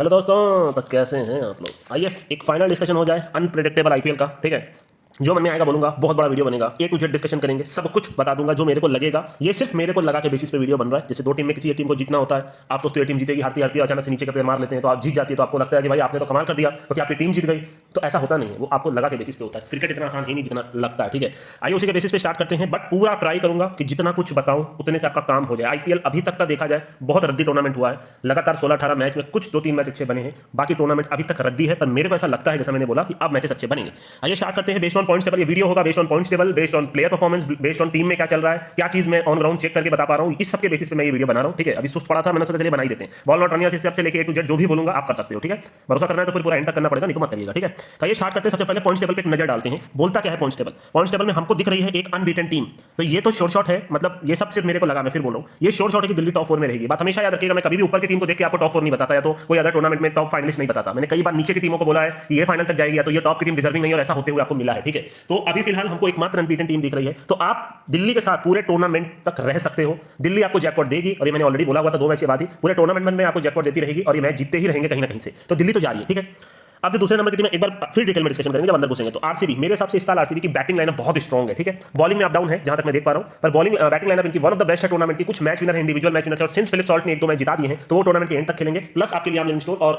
Hello दोस्तों, तो कैसे हैं आप लोग। आइए एक फाइनल डिस्कशन हो जाए अनप्रेडिक्टेबल आईपीएल का। ठीक है, जो मन में आएगा बोलूंगा, बहुत बड़ा वीडियो बनेगा, ए टू जेड डिस्कशन करेंगे, सब कुछ बता दूंगा जो मेरे को लगेगा। ये सिर्फ मेरे को लगा के बेसिस पे वीडियो बन रहा है। जैसे दो टीम में किसी एक टीम को जीतना होता है, आप सोचते हो टीम जीतेगी, हारती हारती अचानक से नीचे का प्लेयर मार लेते हैं तो आप जीत जाती है, तो आपको लगता है कि भाई आपने तो कमाल कर दिया क्योंकि आपकी टीम जीत गई। तो ऐसा होता नहीं है, वो आपको लगा के बेसिस पे होता है। क्रिकेट इतना आसान ही नहीं जितना लगता है। ठीक है, आइए उसी के बेसिस पे स्टार्ट करते हैं, बट पूरा ट्राई करूंगा कि जितना कुछ बताऊं उतने से आपका काम हो जाए। आईपीएल अभी तक का देखा जाए बहुत रद्दी टूर्नामेंट हुआ है, लगातार 16-18 मैच में कुछ 2-3 मैच अच्छे बने हैं, बाकी टूर्नामेंट्स अभी तक रद्दी है। पर मेरे को ऐसा लगता है, जैसा मैंने बोला, कि अब मैचेस अच्छे बनेंगे। आइए स्टार्ट करते हैं। बेस्ड ऑन पॉइंट्स टेबल ये वीडियो होगा, based on points table, based on player performance, based on team में क्या चल रहा है, क्या चीज मैं ऑन ग्राउंड चेक करके बता पा रहा हूं, इस सब के बेसिस पे मैं ये वीडियो बना रहा हूं। ठीक है, अभी सुस्त पड़ा था, मैंने सोचा चलिए बना ही देते हैं। बॉल नॉट रनिया से सबसे लेके ए टू जेड जो भी बोलूंगा आप कर सकते हो। ठीक है, भरोसा करना है तो फिर पूरा एंड तक करना पड़ेगा, नहीं तो मत करिएगा। ठीक है, तो ये स्टार्ट करते हैं। सबसे पहले पॉइंट्स टेबल पे एक नजर डालते हैं। बोलता क्या है पॉइंट्स टेबल। पॉइंट्स टेबल में हमको दिख रही है एक अनबीटन टीम। तो ये तो शॉर्ट शॉट है, मतलब ये सब सिर्फ मेरे को लगा, मैं फिर बोल रहा हूं ये शॉर्ट शॉट है कि दिल्ली टॉप 4 में रहेगी। बात हमेशा याद रखिएगा, मैं कभी भी ऊपर की टीम को देख के आपको टॉप 4 नहीं बताता, या तो कोई अदर टूर्नामेंट में टॉप फाइनलिस्ट नहीं बताता। मैंने कई बार नीचे की टीमों को बोला है कि ये फाइनल तक जाएगी, या तो ये टॉप की टीम डिजर्विंग नहीं है, और ऐसा होते हुए आपको मिला है। ठीक है, तो अभी फिलहाल हमको एकमात्र अनबीटन टीम दिख रही है। तो आप दिल्ली के साथ पूरे टूर्नामेंट तक रह सकते हो। दिल्ली आपको जैकपॉट देगी, और ये मैंने ऑलरेडी बोला हुआ था 2 मैच के बाद ही, पूरे टूर्नामेंट में आपको जैकपॉट देती रहेगी और ये मैच जीतते ही रहेंगे कहीं ना कहीं से। तो दिल्ली तो जा रही है। ठीक है, अब जो दूसरे नंबर की टीम है, एक बार फिर डिटेल में डिस्कशन करेंगे जब अंदर घुसेंगे। तो आरसीबी, मेरे हिसाब से इस साल आरसीबी की बैटिंग लाइनअप बहुत स्ट्रॉन्ग है। ठीक है, बॉलिंग में अप डाउन है जहां तक मैं देख पा रहा हूं, पर बॉलिंग बैटिंग लाइनअप इनकी वन ऑफ द बेस्ट है टूर्नामेंट की। कुछ मैच विनर है, इंडिविजुअल मैच विनर है, और सिंस फिलिप सॉल्ट ने 1-2 मैच जिता दिए हैं, तो वो टूर्नामेंट के एंड तक खेलेंगे। प्लस आपके लियाम लिविंगस्टोन और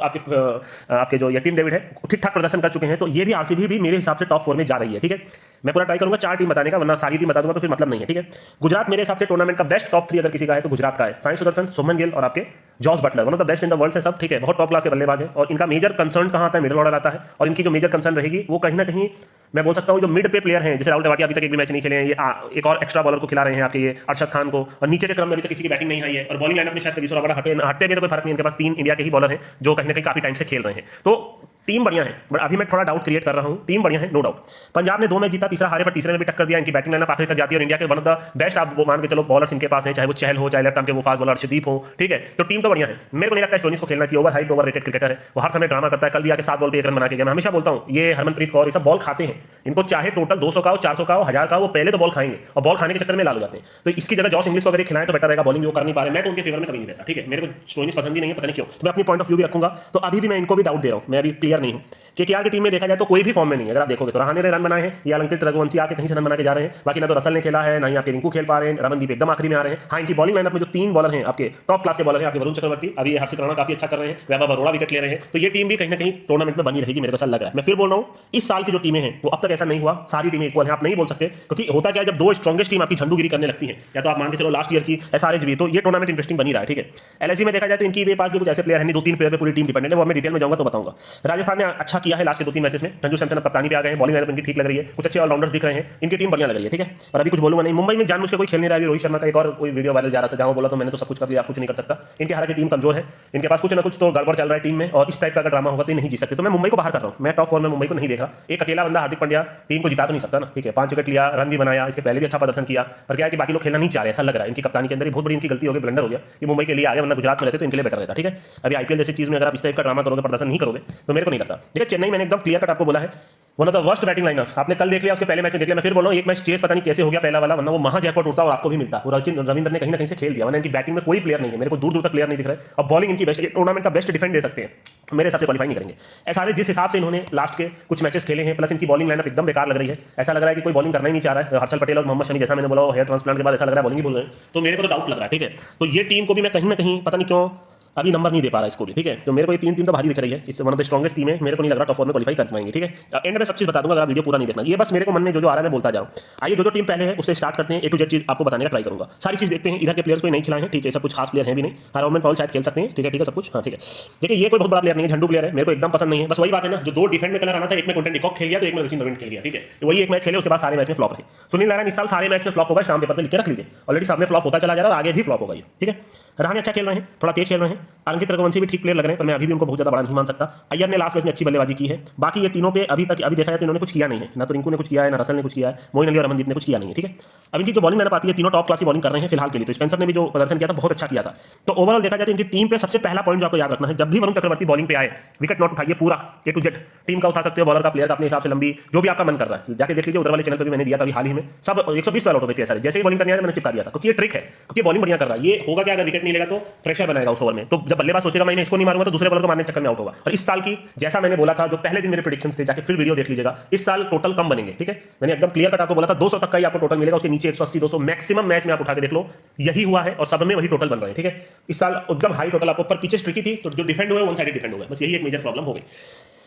आपके जो टिम डेविड है ठीक ठाक प्रदर्शन कर चुके हैं, तो ये भी आरसीबी भी मेरे हिसाब से टॉप 4 में जा रही है। ठीक है, मैं पूरा ट्राई करूंगा 4 टीम बताने का, वरना सारी टीम बता दूंगा तो फिर मतलब नहीं है। ठीक है, गुजरात मेरे हिसाब से टूर्नामेंट का बेस्ट टॉप 3 अगर किसी का है तो गुजरात का है। साई सुदर्शन, शुभमन गिल और आपके Jos Buttler, one of the best in the world है सब। ठीक है, बहुत टॉप क्लास के बल्लेबाज है, और इनका मेजर कंसर्न कहां आता है, मिडिल ऑर्डर आता है। और इनकी जो मेजर कंसर्न रहेगी वो कहीं ना कहीं मैं बोल सकता हूं जो मिड पे प्लेयर हैं, जैसे राहुल तेवाटिया अभी तक एक भी मैच नहीं खेले हैं, ये एक और एक्स्ट्रा बॉलर को खिला रहे हैं आपके ये अरशद खान को, और नीचे के क्रम में अभी तक किसी की बैटिंग नहीं आई है। और बॉलिंग लाइनअप में शायद कभी बड़ा हटते भी तो कोई फर्क नहीं, इनके पास 3 इंडिया के ही बॉलर हैं जो कहीं ना कहीं काफी टाइम से खेल रहे हैं। तो टीम बढ़िया है, बट अभी मैं थोड़ा डाउट क्रिएट कर रहा हूं। टीम बढ़िया है, नो डाउट। पंजाब ने 2 मैच जीता, तीसरा हारे, पर तीसरे में भी टक्कर दिया। इनकी बैटिंग लाइनअप आखिर तक जाती है, और इंडिया के वन ऑफ द बेस्ट आप वो मान के चलो बॉलर्स इनके पास हैं, चाहे वो चहल हो, चाहे लेफ्ट आर्म के वो फास्ट बॉलर अर्शदीप हो। ठीक है, तो टीम तो बढ़िया है। मेरे को नहीं लगता स्टोनिस को खेलना चाहिए, over height over rated cricketer है, वो हर समय ड्रामा करता है। कल भी आके 7 बॉल पे 1 रन बना के गया। मैं हमेशा बोलता हूं ये हरमनप्रीत कौर, ये सब बॉल खाते हैं, इनको चाहे टोटल 200 का हो, 400 का हो, 1000 का हो, वो पहले तो बॉल खाएंगे, और बॉल खाने के चक्कर में लाल हो जाते हैं। तो इसकी जगह जॉस इंग्लिश को अगर खिलाएं तो बेटर रहेगा। बॉलिंग वो कर नहीं पा रहे, मैं तो उनके फेवर में कभी नहीं रहता। ठीक है, मेरे को स्टोनिस पसंद ही नहीं है, पता नहीं क्यों। तो मैं अपनी पॉइंट ऑफ व्यू भी रखूंगा। तो अभी भी मैं इनको भी डाउट दे रहा हूं, मैं अभी क्लियर नहीं हूं। केकेआर की टीम में देखा जाए तो कोई भी फॉर्म में नहीं है। अगर आप देखोगे तो रहाणे ने रन बनाए हैं, या अलंकृत रघुवंशी आके कहीं से रन बना के जा रहे हैं, बाकी ना तो रसल ने खेला है, ना ही आपके रिंकू खेल पा रहे हैं, रमनदीप एकदम आखिरी में आ रहे हैं। हाँ, इनकी बॉलिंग लाइनअप में जो 3 बॉलर हैं आपके टॉप क्लास के बॉलर हैं, आपके वरुण चक्रवर्ती, अभी हर्षित राणा काफी अच्छा कर रहे हैं, वैभव अरोड़ा विकेट ले रहे हैं, तो ये टीम भी कहीं ना कहीं टूर्नामेंट में बनी रहेगी, मेरे को ऐसा लग रहा है। मैं फिर बोल रहा हूं इस साल की जो टीमें हैं वो अब तक ऐसा नहीं हुआ, सारी टीमें इक्वल हैं। आप नहीं बोल सकते, क्योंकि होता क्या है, जब 2 स्ट्रॉन्गेस्ट टीम आपकी झंडूगिरी करने लगती है, या तो आप मान के चलो लास्ट ईयर की एसआरएच भी, तो ये टूर्नामेंट इंटरेस्टिंग बनी रहा है। ठीक है, एलएसजी में देखा जाए तो इनकी पास भी कुछ ऐसे प्लेयर हैं, 2-3 प्लेयर पे पूरी टीम डिपेंडेंट है, वो मैं डिटेल में जाऊंगा तो बताऊंगा। राजस्थान ने अच्छा किया है लास्ट के 2-3 मैचेस में, संजू सैमसन अब कप्तानी पे आ गए हैं, बॉलिंग लाइनअप इनकी ठीक लग रही है, कुछ अच्छे ऑलराउंडर्स दिख रहे हैं, इनकी टीम बढ़िया लग रही है। ठीक है, और अभी कुछ बोलूंगा नहीं। मुंबई में जानबूझ के कोई खेल नहीं रहा है। रोहित शर्मा का एक और कोई वीडियो वायरल जा रहा था, जहां बोला तो मैंने तो सब कुछ कर दिया, आप कुछ नहीं कर सकता। इनकी हालांकि टीम कमजोर है, इनके पास कुछ ना कुछ तो गड़बड़ चल रहा है टीम में, और इस टाइप का अगर ड्रामा होगा तो नहीं जीत सकते। तो मैं मुंबई को बाहर कर रहा हूं, मैं टॉप 4 में मुंबई को नहीं देखा। एक अकेला बंदा हार्दिक पांड्या टीम को जिता तो नहीं सकता ना। ठीक है, 5 विकेट लिया, रन भी बनाया, इसके पहले भी अच्छा प्रदर्शन किया, पर क्या है कि बाकी लोग खेलना नहीं चाह रहे, ऐसा लग रहा है। इनकी कप्तानी के अंदर बहुत बड़ी इनकी गलती हो गई, ब्लंडर हो गया कि मुंबई के लिए आ गया, वरना गुजरात में रहते तो इनके लिए बेटर रहता। ठीक है, अभी आईपीएल जैसी चीज में अगर आप इस टाइप का ड्रामा करोगे, प्रदर्शन नहीं करोगे, तो मेरे को नहीं लगता। ठीक है, चेन्नई मैंने एकदम क्लियर कट आपको बोला है, one of the worst batting lineup आपने कल देख लिया, उसके पहले मैच में देख लिया। मैं फिर बोल रहा हूं एक मैच चेस पता नहीं कैसे हो गया पहला वाला, वरना वो महा जैकपॉट उड़ता और आपको भी मिलता। वो रविंद्र ने कहीं ना कहीं से खेल दिया, वरना इनकी बैटिंग में कोई प्लेयर नहीं है, मेरे को दूर दूर तक प्लेयर नहीं दिख रहा है। और बॉलिंग इनकी बेस्ट, टूर्नामेंट का बेस्ट डिफेंड दे सकते हैं, मेरे हिसाब से क्वालीफाई नहीं करेंगे। एसआरएच जिस हिसाब से इन्होंने लास्ट के कुछ मैचेस खेले हैं, प्लस इनकी बॉलिंग लाइनअप एकदम बेकार लग रही है। ऐसा लग रहा है कि कोई बॉलिंग करना ही नहीं चाह रहा है। हर्षल पटेल और मोहम्मद शमी, जैसा मैंने बोला, हेयर ट्रांसप्लांट के बाद ऐसा लग रहा है बॉलिंग ही भूल गए, तो मेरे को तो डाउट लग रहा है। ठीक है, तो ये टीम को भी मैं कहीं ना कहीं पता नहीं क्यों अभी नंबर नहीं दे पा रहा इसको भी। ठीक है, तो मेरे को ये 3 टीम तो भारी दिख रही है, इससे one of the strongest team है, मेरे को नहीं लग रहा टॉप 4 में क्वालीफाई कर पाएंगे। ठीक है, एंड में सब चीज बता दूंगा, अगर वीडियो पूरा नहीं देखना। ये बस मेरे को मन में जो आ रहा है मैं बोलता जाऊं। आइए जो टीम पहले है उससे स्टार्ट करते हैं, ए टू जेड चीज आपको बताने का ट्राई करूंगा। सारी चीज देखते हैं, इधर के प्लेयर्स कोई नहीं खिलाए हैं। ठीक है, सब कुछ खास प्लेयर है भी नहीं, हरमन पॉल शायद खेल सकते हैं। ठीक है सब कुछ, हाँ ठीक है। देखिए ये कोई बहुत बड़ा प्लेयर नहीं है, झंडू प्लेयर है, मेरे को एकदम पसंद नहीं है। बस वही बात है ना, जो 2 डिफेंड में कलर आना था, एक में क्विंटन डिकॉक खेल गया, तो एक में सचिन रविंद्र खेल गया। ठीक है, वही एक मैच खेले, उसके बाद सारे मैच में फ्लॉप रहे। सुनील नारायण इस साल सारे मैच में फ्लॉप होगा, स्टाम्प पेपर पे लिख के रख लीजिए, ऑलरेडी सब में फ्लॉप होता चला जा रहा है और आगे भी फ्लॉप होगा ये। ठीक है, रहाणे अच्छा खेल रहे हैं, थोड़ा तेज खेल रहे हैं, अंकित रघुवंशी भी ठीक प्लेयर लग रहे हैं, पर मैं अभी भी उनको बहुत ज्यादा बड़ा नहीं मान सकता। अय्यर ने लास्ट मैच में अच्छी बल्लेबाजी की है, बाकी ये तीनों पे अभी देखा जाए तो इन्होंने कुछ किया नहीं है, ना तो रिंकू ने कुछ किया है, ना रसल ने कुछ किया है, मोइन अली और रमनदीप ने कुछ किया नहीं है। ठीक है, अब इनकी जो बॉलिंग लाइनअप आती है, तीनों टॉप क्लास की बॉलिंग कर रहे हैं फिलहाल के लिए। तो स्पेंसर ने भी जो प्रदर्शन किया था बहुत अच्छा किया था। तो ओवरऑल देखा जाए तो इनकी टीम पे सबसे पहला पॉइंट जो आपको याद रखना है, जब भी वरुण चक्रवर्ती बॉलिंग पे आए, विकेट नॉट उठाइए, पूरा ए टू जेड टीम का उठा सकते हो, बॉलर का, प्लेयर का, अपने हिसाब से लंबी जो भी आपका मन कर रहा है जाके देख लीजिए। उधर वाले चैनल पर भी मैंने दिया था अभी हाल ही में, सब 120 पे आउट हो गए थे सारे, जैसे ही बॉलिंग करने आया मैंने चिपका दिया था, क्योंकि ये ट्रिक है, क्योंकि बॉलिंग बढ़िया कर रहा है। ये होगा क्या, अगर विकेट नहीं लेगा तो प्रेशर बनाएगा उस ओवर में, तो जब बल्लेबाज सोचेगा मैं इसको नहीं मारूंगा तो दूसरे बॉलर को मारने के चक्कर में आउट होगा। और इस साल की जैसा मैंने बोला था, जो पहले दिन मेरे प्रेडिक्शंस थे, जाके फिर वीडियो देख लीजिएगा, इस साल टोटल कम बनेंगे, ठीक है। मैंने एकदम क्लियर कट आपको बोला था 200 तक का ही आपको टोटल मिलेगा, उसके नीचे 180 200 मैक्सिमम मैच में आप उठा के देख लो, यही हुआ है और सब में वही टोटल बन रहे हैं, ठीक है। इस साल एकदम हाई टोटल आपको, पर पिचेस ट्रिकी थी तो जो डिफेंड हुए वन साइड डिफेंड हुए, बस यही एक मेजर प्रॉब्लम हो गई।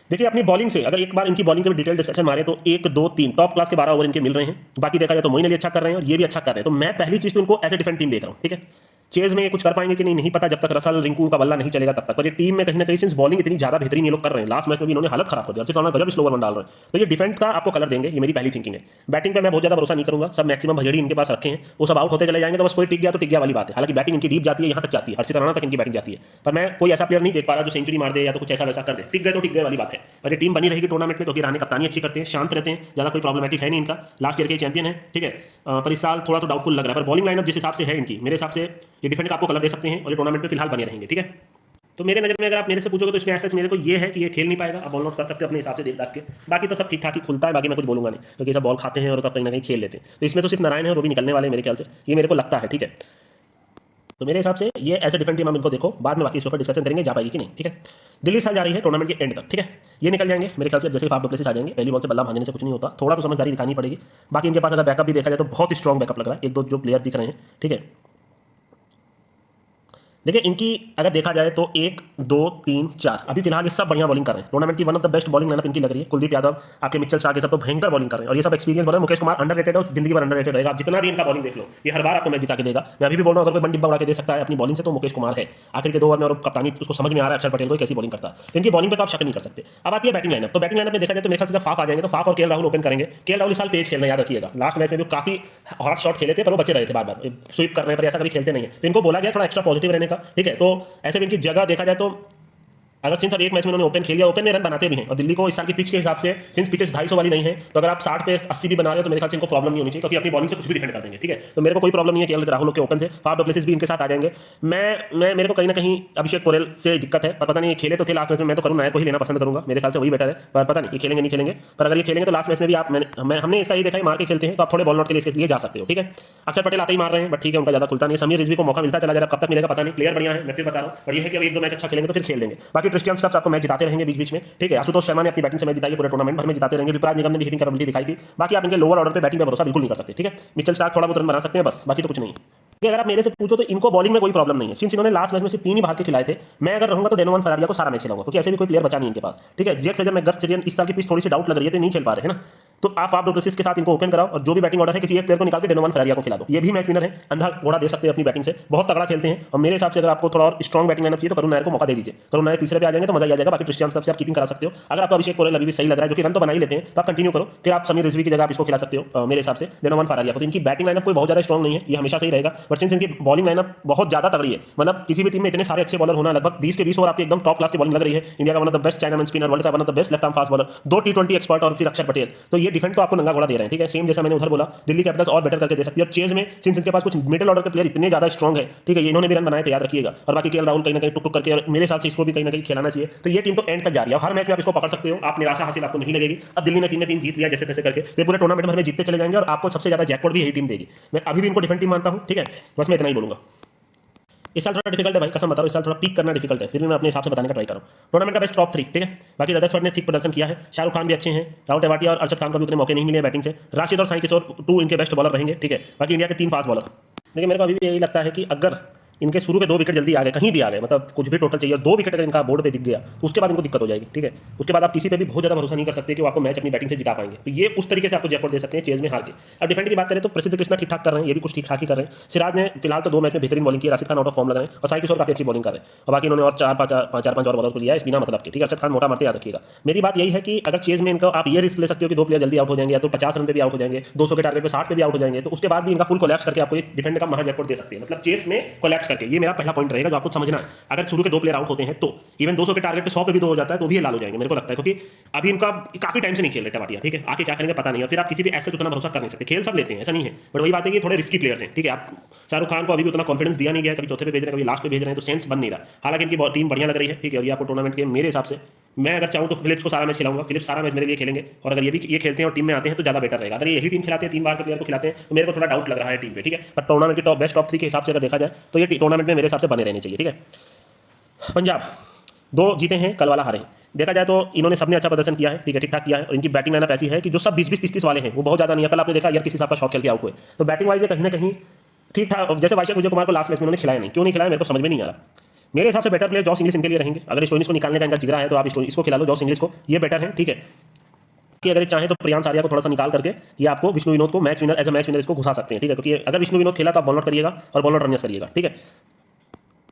देखिए अपनी बॉलिंग से अगर एक बार इनकी बॉलिंग के डिटेल डिस्कशन मारे तो 1 2 3 टॉप क्लास के 12 ओवर इनके मिल रहे हैं। बाकी देखा जाए तो मोइन अली अच्छा कर रहे हैं और ये भी अच्छा कर रहे हैं। तो मैं पहली चीज तो इनको एज ए डिफेंड टीम देख रहा हूं, ठीक है। चेज में ये कुछ कर पाएंगे कि नहीं पता, जब तक रसल रिंकू का बल्ला नहीं चलेगा तब तक। पर ये टीम में कहीं ना कहीं सिंस बॉलिंग इतनी ज्यादा बेहतरीन ये लोग कर रहे हैं, लास्ट मैच में भी इन्होंने हालत खराब कर दिया, अर्षित राणा गजब स्लोवर वन डाल रहे हैं, तो ये डिफेंस का आपको कलर देंगे, ये मेरी पहली थिंकिंग है। बैटिंग पे मैं बहुत ज्यादा भरोसा नहीं करूंगा, सब मैक्सिमम भजड़ी इनके पास रखे हैं, वो सब आउट होते चले जाएंगे तो बस कोई टिक गया तो टिक गया वाली बात है। हालांकि बैटिंग इनकी डीप जाती है, यहां तक जाती है, अर्षित राणा तक इनकी बैटिंग जाती है, पर मैं कोई ऐसा प्लेयर नहीं देख पा रहा जो सेंचुरी मार दे या तो कुछ ऐसा वैसा कर दे। टिक गए तो टिक गए वाली बात है, पर ये टीम बनी रहेगी टूर्नामेंट में, क्योंकि राणे कप्तानी अच्छी करते हैं, शांत रहते हैं, ज्यादा कोई प्रॉब्लमेटिक है नहीं इनका, लास्ट ईयर के चैंपियन है, ठीक है। पर इस साल थोड़ा तो डाउटफुल लग रहा है, पर बॉलिंग लाइनअप जिस हिसाब से है इनकी, मेरे हिसाब से ये डिफेंड का आपको कलर दे सकते हैं और ये टूर्नामेंट में फिलहाल बने रहेंगे, ठीक है। तो मेरे नजर में अगर आप मेरे से पूछोगे तो इसमें ऐसा मेरे को ये है कि ये खेल नहीं पाएगा, आप बॉल नोट कर सकते हो अपने हिसाब से देख दाख के, बाकी तो सब ठीक ठाक ही खुलता है, बाकी मैं कुछ बोलूंगा नहीं, क्योंकि सब बॉल खाते हैं और तब कहीं ना कहीं खेल लेते हैं। तो इसमें तो सिर्फ नारायण है और वो भी निकलने वाले मेरे ख्याल से, ये मेरे को लगता है, ठीक है। तो मेरे हिसाब से ये ऐसे डिफेंड टीम हम इनको देखो, बाद में बाकी इस ऊपर डिस्कशन करेंगे जा पाएगी कि नहीं, ठीक है। दिल्ली साल जा रही है टूर्नामेंट के एंड तक, ठीक है, ये निकल जाएंगे मेरे ख्याल से, जैसे फाफ डुप्लेसिस आ जाएंगे, पहली बॉल से बल्ला भांजने से कुछ नहीं होता, थोड़ा तो समझदारी दिखानी पड़ेगी। बाकी इनके पास अगर बैकअप भी देखा जाए तो बहुत ही स्ट्रॉन्ग बैकअप लग रहा है, एक दो जो प्लेयर दिख रहे हैं, ठीक है। देखिए इनकी अगर देखा जाए तो 1 2 3 4 अभी फिलहाल ये सब बढ़िया बॉलिंग कर रहे हैं, टूर्नामेंट की one of the best bowling lineup इनकी लग रही है। कुलदीप यादव, आपके मिचेल स्टार्क, ये सब तो भयंकर बॉलिंग कर रहे हैं और ये सब experience bowler. Mukesh Kumar underrated है और जिंदगी भर अंडररेटेड रहेगा, आप जितना भी इनका बॉलिंग देख लो, ये हर बार आपको मैच जिता के देगा। मैं अभी भी बोल रहा हूं, अगर कोई बंद डिब्बा उड़ा के दे सकता है अपनी बॉलिंग से तो मुकेश कुमार है। आखिर के 2 ओवर में और कप्तानी उसको समझ में आ रहा है अक्षर पटेल को कैसी बॉलिंग करता है, तो इनकी बॉलिंग पे तो आप शक नहीं कर सकते। अब आती है बैटिंग लाइनअप, तो बैटिंग लाइनअप में देखा जाए तो मेरे ख्याल से जब फाफ आ जाएंगे तो फाफ और केएल राहुल ओपन करेंगे। केएल राहुल इस साल तेज खेलना याद रखिएगा, लास्ट मैच में भी काफी हॉट शॉट खेले थे पर वो बचे रहे थे, बार बार स्वीप करने पर ऐसा कभी खेलते नहीं है, तो इनको बोला गया थोड़ा एक्स्ट्रा पॉजिटिव रहने का, ठीक है। तो ऐसे भी इनकी जगह देखा जाए तो अगर सिंस अब एक मैच में उन्होंने ओपन खेल लिया, ओपन में रन बनाते भी हैं और दिल्ली को इस साल की पिच के हिसाब से सिंस पिचेस 250 वाली नहीं है, तो अगर आप 60 पे 80 भी बना रहे हो तो मेरे ख्याल से इनको प्रॉब्लम नहीं होनी चाहिए, क्योंकि अपनी बॉलिंग से कुछ भी डिफेंड कर देंगे, ठीक है। तो मेरे को कोई प्रॉब्लम नहीं है केएल राहुल के ओपन से, फाफ डुप्लेसिस भी इनके साथ आ जाएंगे। मैं मेरे को कहीं ना कहीं अभिषेक पोरेल से दिक्कत है, पर पता नहीं खेले तो थे लास्ट मैच में, मैं तो करुण नायर को ही लेना पसंद करूंगा, मेरे ख्याल से वही बेटर है, पर पता नहीं ये खेलेंगे नहीं खेलेंगे। पर अगर ये खेलेंगे तो लास्ट मैच में भी आप हमने इसका ये देखा है मार के खेलते हैं, तो आप थोड़े बॉल नॉट के लिए जा सकते हो, ठीक है। अक्षर पटेल आते ही मार रहे हैं, बट ठीक है उनका ज्यादा खुलता नहीं। समीर रिजवी को मौका मिलता चला जा रहा है, कब तक मिलेगा पता नहीं, प्लेयर बढ़िया है मैं फिर बता रहा हूँ, पर ये है कि अब 1 2 मैच अच्छा खेलेंगे तो फिर खेल देंगे। बाकी क्रिस्टियन स्टब्स आपको मैच जिताते रहेंगे बीच बीच में, ठीक है। आशुतोष शर्मा ने अपनी बैटिंग से मैच जिताई, पूरे टूर्नामेंट भर में जिताते रहेंगे। विपराज निगम ने भी हिटिंग कैपेबिलिटी दिखाई थी। बाकी आप इनके लोअर ऑर्डर पे बैटिंग पे भरोसा बिल्कुल नहीं कर सकते, ठीक है। मिचेल स्टार्क थोड़ा बहुत रन बना सकते हैं बस, बाकी तो कुछ नहीं है। अगर आप मेरे से पूछो तो इनको बॉलिंग में कोई प्रॉब्लम नहीं है, सिंस इन्होंने लास्ट मैच में सिर्फ 3 ही भाग के खिलाए थे। मैं अगर रहूंगा तो डेनोवन फरारिया को सारा मैच खिलाऊंगा, क्योंकि ऐसे भी कोई प्लेयर बचा नहीं इनके पास, ठीक है। जेक फ्रेजर में गर्थ सीरियन इस साल की पिच थोड़ी सी डाउट लग रही है तो नहीं खेल पा रहे हैं ना, तो आप डुप्लेसिस के साथ इनको ओपन कराओ और जो भी बैटिंग ऑर्डर है किसी एक प्लेयर को निकाल के डेनोवन फरारिया को खिला दो, ये भी मैच विनर है, अंधा घोड़ा दे सकते हैं अपनी बैटिंग से, बहुत तगड़ा खेलते हैं। और मेरे हिसाब से अगर आपको थोड़ा और स्ट्रॉन्ग बैटिंग लाइनअप चाहिए तो करुण नायर को मौका दे दीजिए, करुण नायर तीसरे पे आ जाएंगे तो मजा आ जाएगा। बाकी क्रिस्टियन स्टब्स से आप कीपिंग करा सकते हो। अगर आपको अभिषेक पोरेल अभी भी सही लग रहा है, जो कि रन तो बना ही लेते हैं, तो आप कंटिन्यू करो, फिर आप समीर रिजवी की जगह आप इसको खिला सकते हो मेरे हिसाब से डेनोवन फरारिया को। तो इनकी बैटिंग लाइनअप कोई बहुत ज्यादा स्ट्रॉन्ग नहीं है, ये हमेशा सही रहेगा, बट सिंस इनकी बॉलिंग लाइनअप बहुत ज्यादा तगड़ी है, मतलब किसी भी टीम में इतने सारे अच्छे बॉलर होना, लगभग 20 के 20 ओवर आपकी एकदम टॉप क्लास की बॉलिंग लग रही है। इंडिया का one of the best chinaman spinner, world का one of the best left arm fast bowler, 2 T20 expert और फिर अक्षर पटेल, तो ये डिफेंड तो आपको नंगा घोड़ा दे रहे हैं, ठीक है। सेम जैसा मैंने उधर बोला, दिल्ली कैपिटल्स और बेटर करके दे सकती है। और चेज में सिंस इनके पास कुछ मिडिल ऑर्डर के प्लेयर इतने ज्यादा स्ट्रॉन्ग है, ठीक है, ये इन्होंने भी रन बनाए थे याद रखिएगा। और बाकी केएल राहुल कहीं ना कहीं टुक टुक करके, और मेरे हिसाब से इसको भी कहीं ना कहीं खिलाना चाहिए। तो ये टीम तो एंड तक जा रही है, हर मैच में आप इसको पकड़ सकते हो, आप निराशा हासिल आपको नहीं लगेगी। अब दिल्ली ने 3 में 3 जीत लिया जैसे तैसे करके, ये पूरे टूर्नामेंट में जीतते चले जाएंगे और आपको सबसे ज्यादा जैकपॉट भी यही टीम देगी। मैं अभी भी इनको डिफेंड टीम मानता हूं, ठीक है, बस मैं इतना ही बोलूंगा। इस साल थोड़ा डिफिकल्ट है भाई, कसम बताओ, इस साल थोड़ा पीक करना डिफिकल्ट है, फिर भी मैं अपने हिसाब से बताने का ट्राई करूँ। टूर्नामेंट का बेस्ट टॉप 3, ठीक है। बाकी रजत ने ठीक प्रदर्शन किया है, शाहरुख खान भी अच्छे हैं, राहुल तेवाटिया और अर्शद खान को भी उतने मौके नहीं मिले बैटिंग से। राशिद और साई किशोर 2 इनके बेस्ट बॉलर रहेंगे, ठीक है। बाकी इंडिया के 3 फास्ट बॉलर। देखिए मेरे को अभी भी यही लगता है कि अगर इनके शुरू के 2 विकेट जल्दी आ गए, कहीं भी आ गए, मतलब कुछ भी टोटल चाहिए, 2 विकेट अगर इनका बोर्ड पे दिख गया तो उसके बाद इनको दिक्कत हो जाएगी, ठीक है। उसके बाद आप किसी पे भी बहुत ज्यादा भरोसा नहीं कर सकते कि वो आपको मैच अपनी बैटिंग से जिता पाएंगे, तो ये उस तरीके से आपको जयपुर दे सकते हैं चेज में हार के। अब डिफेंड की बात करें तो प्रसिद्ध कृष्णा ठीक ठाक कर रहे हैं, ये भी कुछ ठीक ठाक ही कर रहे हैं। सिराज ने फिलहाल तो 2 मैच में बेहतरीन बॉलिंग की, Rashid Khan out of form लग रहे हैं और साई किशोर काफी अच्छी बॉलिंग कर रहे हैं। और बाकी इन्होंने और 4-5 और बॉलर को लिया है बिना मतलब के, ठीक है। अर्शद खान मोटा मारते याद रखिएगा। मेरी बात यही है कि अगर चेज में इनको आप ये रिस्क ले सकते हो कि 2 प्लेयर जल्दी आउट हो जाएंगे, या तो 50 रन पे भी आउट हो जाएंगे, 200 के टारगेट पे 60 पे भी आउट हो जाएंगे, तो उसके बाद भी इनका फुल कोलैप्स करके आपको डिफेंड का महाजयपुर दे सकते हैं, मतलब चेस में कोलैप्स करके। ये मेरा पहला पॉइंट रहेगा जो आपको समझना है। अगर शुरू के 2 प्लेयर आउट होते हैं तो इवन 200 के टारगेट पे 100 पे भी 2 हो जाता है तो भी ये लाल हो जाएंगे मेरे को लगता है, क्योंकि अभी इनका काफी टाइम से नहीं खेल रहे टेवाटिया, ठीक है। आके क्या करेंगे पता नहीं, और फिर आप किसी भी ऐसे उतना भरोसा कर नहीं सकते। खेल सब लेते हैं, ऐसा नहीं है, बट वही बात है कि थोड़े रिस्की प्लेयर्स हैं, ठीक है। आप शाहरुख खान को अभी भी उतना कॉन्फिडेंस दिया नहीं गया, कभी चौथे पे भेज रहे हैं, कभी लास्ट पे भेज रहे हैं, तो सेंस बन नहीं रहा। हालांकि इनकी टीम बढ़िया लग रही है, ठीक है। और ये आपको टूर्नामेंट के मेरे हिसाब से, मैं अगर चाहूँ तो फिलिप्स को सारा मैच खिलाऊंगा, फिलिप्स सारा मैच मेरे लिए खेलेंगे, और अगर ये खेलते हैं और टीम में आते हैं तो ज्यादा बेटर रहेगा। अगर यही टीम खिलाते हैं 3 बार के प्लेयर को खिलाते हैं तो मेरे को थोड़ा डाउट लग रहा है टीम पे, ठीक है। पर टूर्नामेंट की बेस्ट टॉप 3 के हिसाब से अगर देखा जाए तो ये टूर्नामेंट में मेरे हिसाब से बने रहने चाहिए, ठीक है। पंजाब 2 जीते हैं, कल वाला हारे हैं। देखा जाए तो इन्होंने सबने अच्छा प्रदर्शन किया है, ठीक है, ठीक ठाक किया है, और इनकी बैटिंग लाइनअप ऐसी है कि जो सब 20-20 30-30 वाले हैं वो बहुत ज़्यादा नहीं है। कल आपने देखा यार किसी साहब का शॉट खेल के आउट हुए, तो बैटिंग वाइज कहीं ना कहीं ठीक ठाक। जैसे वाइशा विजय कुमार को लास्ट मैच में उन्होंने खिलाया नहीं, क्यों नहीं खिलाया मेरे को समझ में नहीं आ रहा। मेरे हिसाब से बेटर प्लेयर जॉस इंग्लिश इनके लिए रहेंगे। अगर स्टोइनिस को निकालने का इनका जिगरा है तो आप इसको खिला लो, जॉस इंग्लिश को, ये बेटर है, ठीक है। कि अगर चाहें तो प्रियांश आर्या को थोड़ा सा निकाल करके ये आपको विष्णु विनोद को match winner, as a match winner इसको घुसा सकते हैं, ठीक है, क्योंकि अगर विष्णु विनोद खेला तो आप बॉल आउट करिएगा और बॉल आउट रनर्स करिएगा, ठीक है।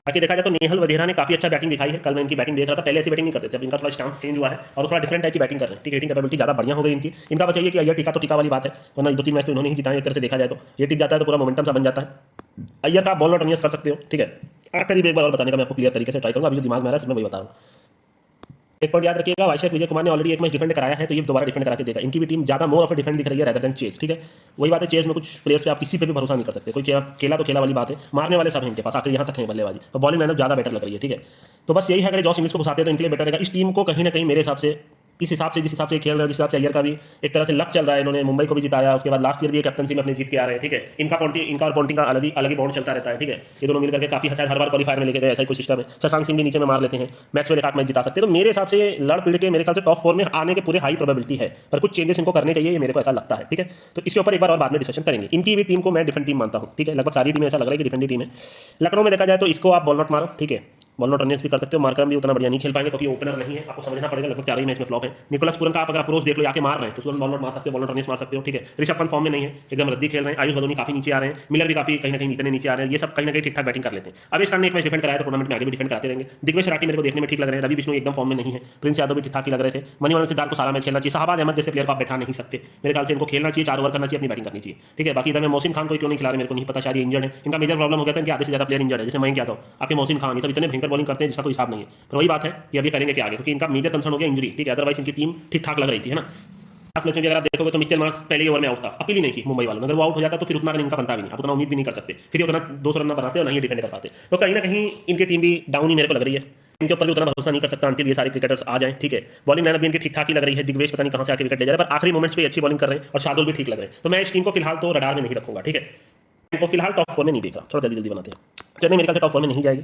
बाकी देखा जाए तो नेहल वधेरा ने काफी अच्छा बैटिंग दिखाई है। कल मैं इनकी बैटिंग देख रहा था, पहले ऐसी बैटिंग नहीं करते थे, अब इनका थोड़ा स्टांस चेंज हुआ है और थोड़ा डिफरेंट टाइप की बैटिंग कर रहे हैं, ठीक है। हिटिंग कैपेबिलिटी ज़्यादा बढ़िया हो गई इनकी। इनका बस ये कि अय्यर टीका तो टीका वाली बात है, वरना 2-3 मैच तो इन्होंने ही जिताए एक तरह से देखा जाए तो। ये टिक जाता है तो पूरा मोमेंटम सा बन जाता है। अय्यर का बॉल आउट रनियर्स कर सकते हो, ठीक है। करीब एक बार और बताने का मैं आपको क्लियर तरीके से ट्राई करूँगा, अभी जो दिमाग में आ रहा है मैं वही बता रहा हूँ। एक पॉइंट याद रखिएगा, वाइशा विजय कुमार ने ऑलरेडी एक मैच डिफेंड कराया है, तो ये दोबारा डिफेंड करा के देगा। इनकी भी टीम ज़्यादा मोर ऑफ अ डिफेंड दिख रही है रेदर देन चेज, ठीक है। वही बात है, चेज में कुछ प्लेयर्स पे आप किसी पे भी भरोसा नहीं कर सकते, कोई खेला तो खेला वाली बात है, मारने वाले सब हैं इनके पास, आखिर यहाँ तक है बल्लेबाजी, तो बॉलिंग लाइनअप ज़्यादा बेटर लग रही है, ठीक है। तो बस यही है, अगर जॉस इंग्लिश को घुसाते हैं तो इनके लिए बेटर रहेगा। इस टीम को कहीं ना कहीं मेरे हिसाब से इस हिसाब से जिस हिसाब से खेल रहे हैं, जिस हिसाब से अय्यर का भी एक तरह से लक चल रहा है, इन्होंने मुंबई को भी जिताया, उसके बाद लास्ट ईयर भी कैप्टनसी में अपने जीत के आ रहे हैं, ठीक है। इनका और पॉन्टिंग का अलग ही बॉन्ड चलता रहता है, ठीक है। ये दोनों मिलकर के काफी शायद हर बार क्वालीफायर में लेके गए, ऐसा ही कोई सिस्टम है। शशांक सिंह भी नीचे में मार लेते हैं, मैक्सवेल एक आध मैच जिता सकते हैं, तो मेरे हिसाब से लड़ पीड़ के मेरे ख्याल से टॉप 4 में आने के पूरे हाई प्रोबेबिलिटी है, पर कुछ चेंजेस इनको करने चाहिए, ये मेरे को ऐसा लगता है, ठीक है। तो इसके ऊपर एक बार और बाद में डिस्कशन करेंगे। इनकी भी टीम को मैं डिफेंड टीम मानता हूँ, ठीक है। लगभग सारी टीम ऐसा लग रहा है कि डिफेंड टीम है। लखनऊ में देखा जाए तो इसको आप बॉल नॉट मारो, ठीक है, बॉल नॉट रनर्स भी कर सकते हो। मार्करम भी उतना बढ़िया नहीं खेल पाएंगे क्योंकि ओपनर नहीं है, आपको समझना पड़ेगा, लगभग 4 ही मैच में फ्लॉप है। निकोलस पूरन का आप अगर अप्रोच देख लो, आके मार रहे हैं तो उसको बॉल नॉट मार सकते हो, बॉल नॉट रनर्स मार सकते हो, ठीक है। ऋषभ पंत फॉर्म में नहीं है, एकदम रद्दी खेल रहे हैं। आयुष बदोनी काफी नीचे आ रहे हैं, मिलर भी काफी कहीं ना कहीं इतने नीचे आ रहे हैं, ये सब कहीं ना कहीं ठीक ठाक बैटिंग कर लेते हैं। अब इस कारण एक मैच डिफेंड कराया तो टूर्नामेंट में आगे भी डिफेंड कराते रहेंगे। दिग्वेश राठी मेरे को देखने में ठीक लग रहे हैं, रवि बिश्नोई एकदम फॉर्म में नहीं है, प्रिंस यादव भी ठीक ठाक ही लग रहे थे। मणिवर्ण सिद्धार्थ को सारा मैच खेलना चाहिए, शाहबाज अहमद जैसे प्लेयर को आप बैठा नहीं सकते, मेरे ख्याल से इनको खेलना चाहिए, 4 ओवर करना चाहिए, अपनी बैटिंग करनी चाहिए, ठीक है। बाकी इधर में मोहसिन खान को क्यों नहीं खिला रहे मेरे को नहीं पता, शायद इंजर्ड है। इनका मेजर प्रॉब्लम हो गया था कि आधे से ज्यादा प्लेयर इंजर्ड है, जैसे मयंक यादव, आपके मोहसिन खान, ये सब इतने भयंकर बॉलिंग करते हैं जिसका कोई हिसाब नहीं है। पर वही बात है कि अभी करेंगे क्या आगे, क्योंकि इनका मेजर कंसर्न हो गया इंजरी, ठीक है। अदरवाइज इनकी टीम ठीक ठाक लग रही थी, है ना। लास्ट मैच में अगर आप देखोगे तो मिचेल मार्श पहले ही ओवर में आउट था, अपील ही नहीं की मुंबई वालों ने। अगर वो आउट हो जाता तो फिर उतना रन इनका बनता भी नहीं, आप उतना उम्मीद भी नहीं कर सकते, फिर ये उतना 200 रन बनाते और नहीं डिफेंड कर पाते। तो कहीं ना कहीं इनकी टीम भी डाउन ही मेरे को लग रही है, इनके ऊपर भी उतना भरोसा नहीं कर सकता अंतिल ये सारे क्रिकेटर्स आ जाएं, ठीक है। बॉलिंग लाइनअप भी इनकी ठीक ठाक ही लग रही है, दिग्वेश पता नहीं कहां से आके विकेट ले जा रहे हैं, पर आखिरी मोमेंट्स पे अच्छी बॉलिंग कर रहे हैं और शार्दुल भी ठीक लग रहे हैं। तो मैं इस टीम को फिलहाल तो रडार में नहीं रखूंगा, ठीक है। इनको फिलहाल टॉप 4 में नहीं देख रहा, थोड़ा जल्दी बनाते हैं। चेन्नई मेरे ख्याल से टॉप 4 में नहीं जाएगी,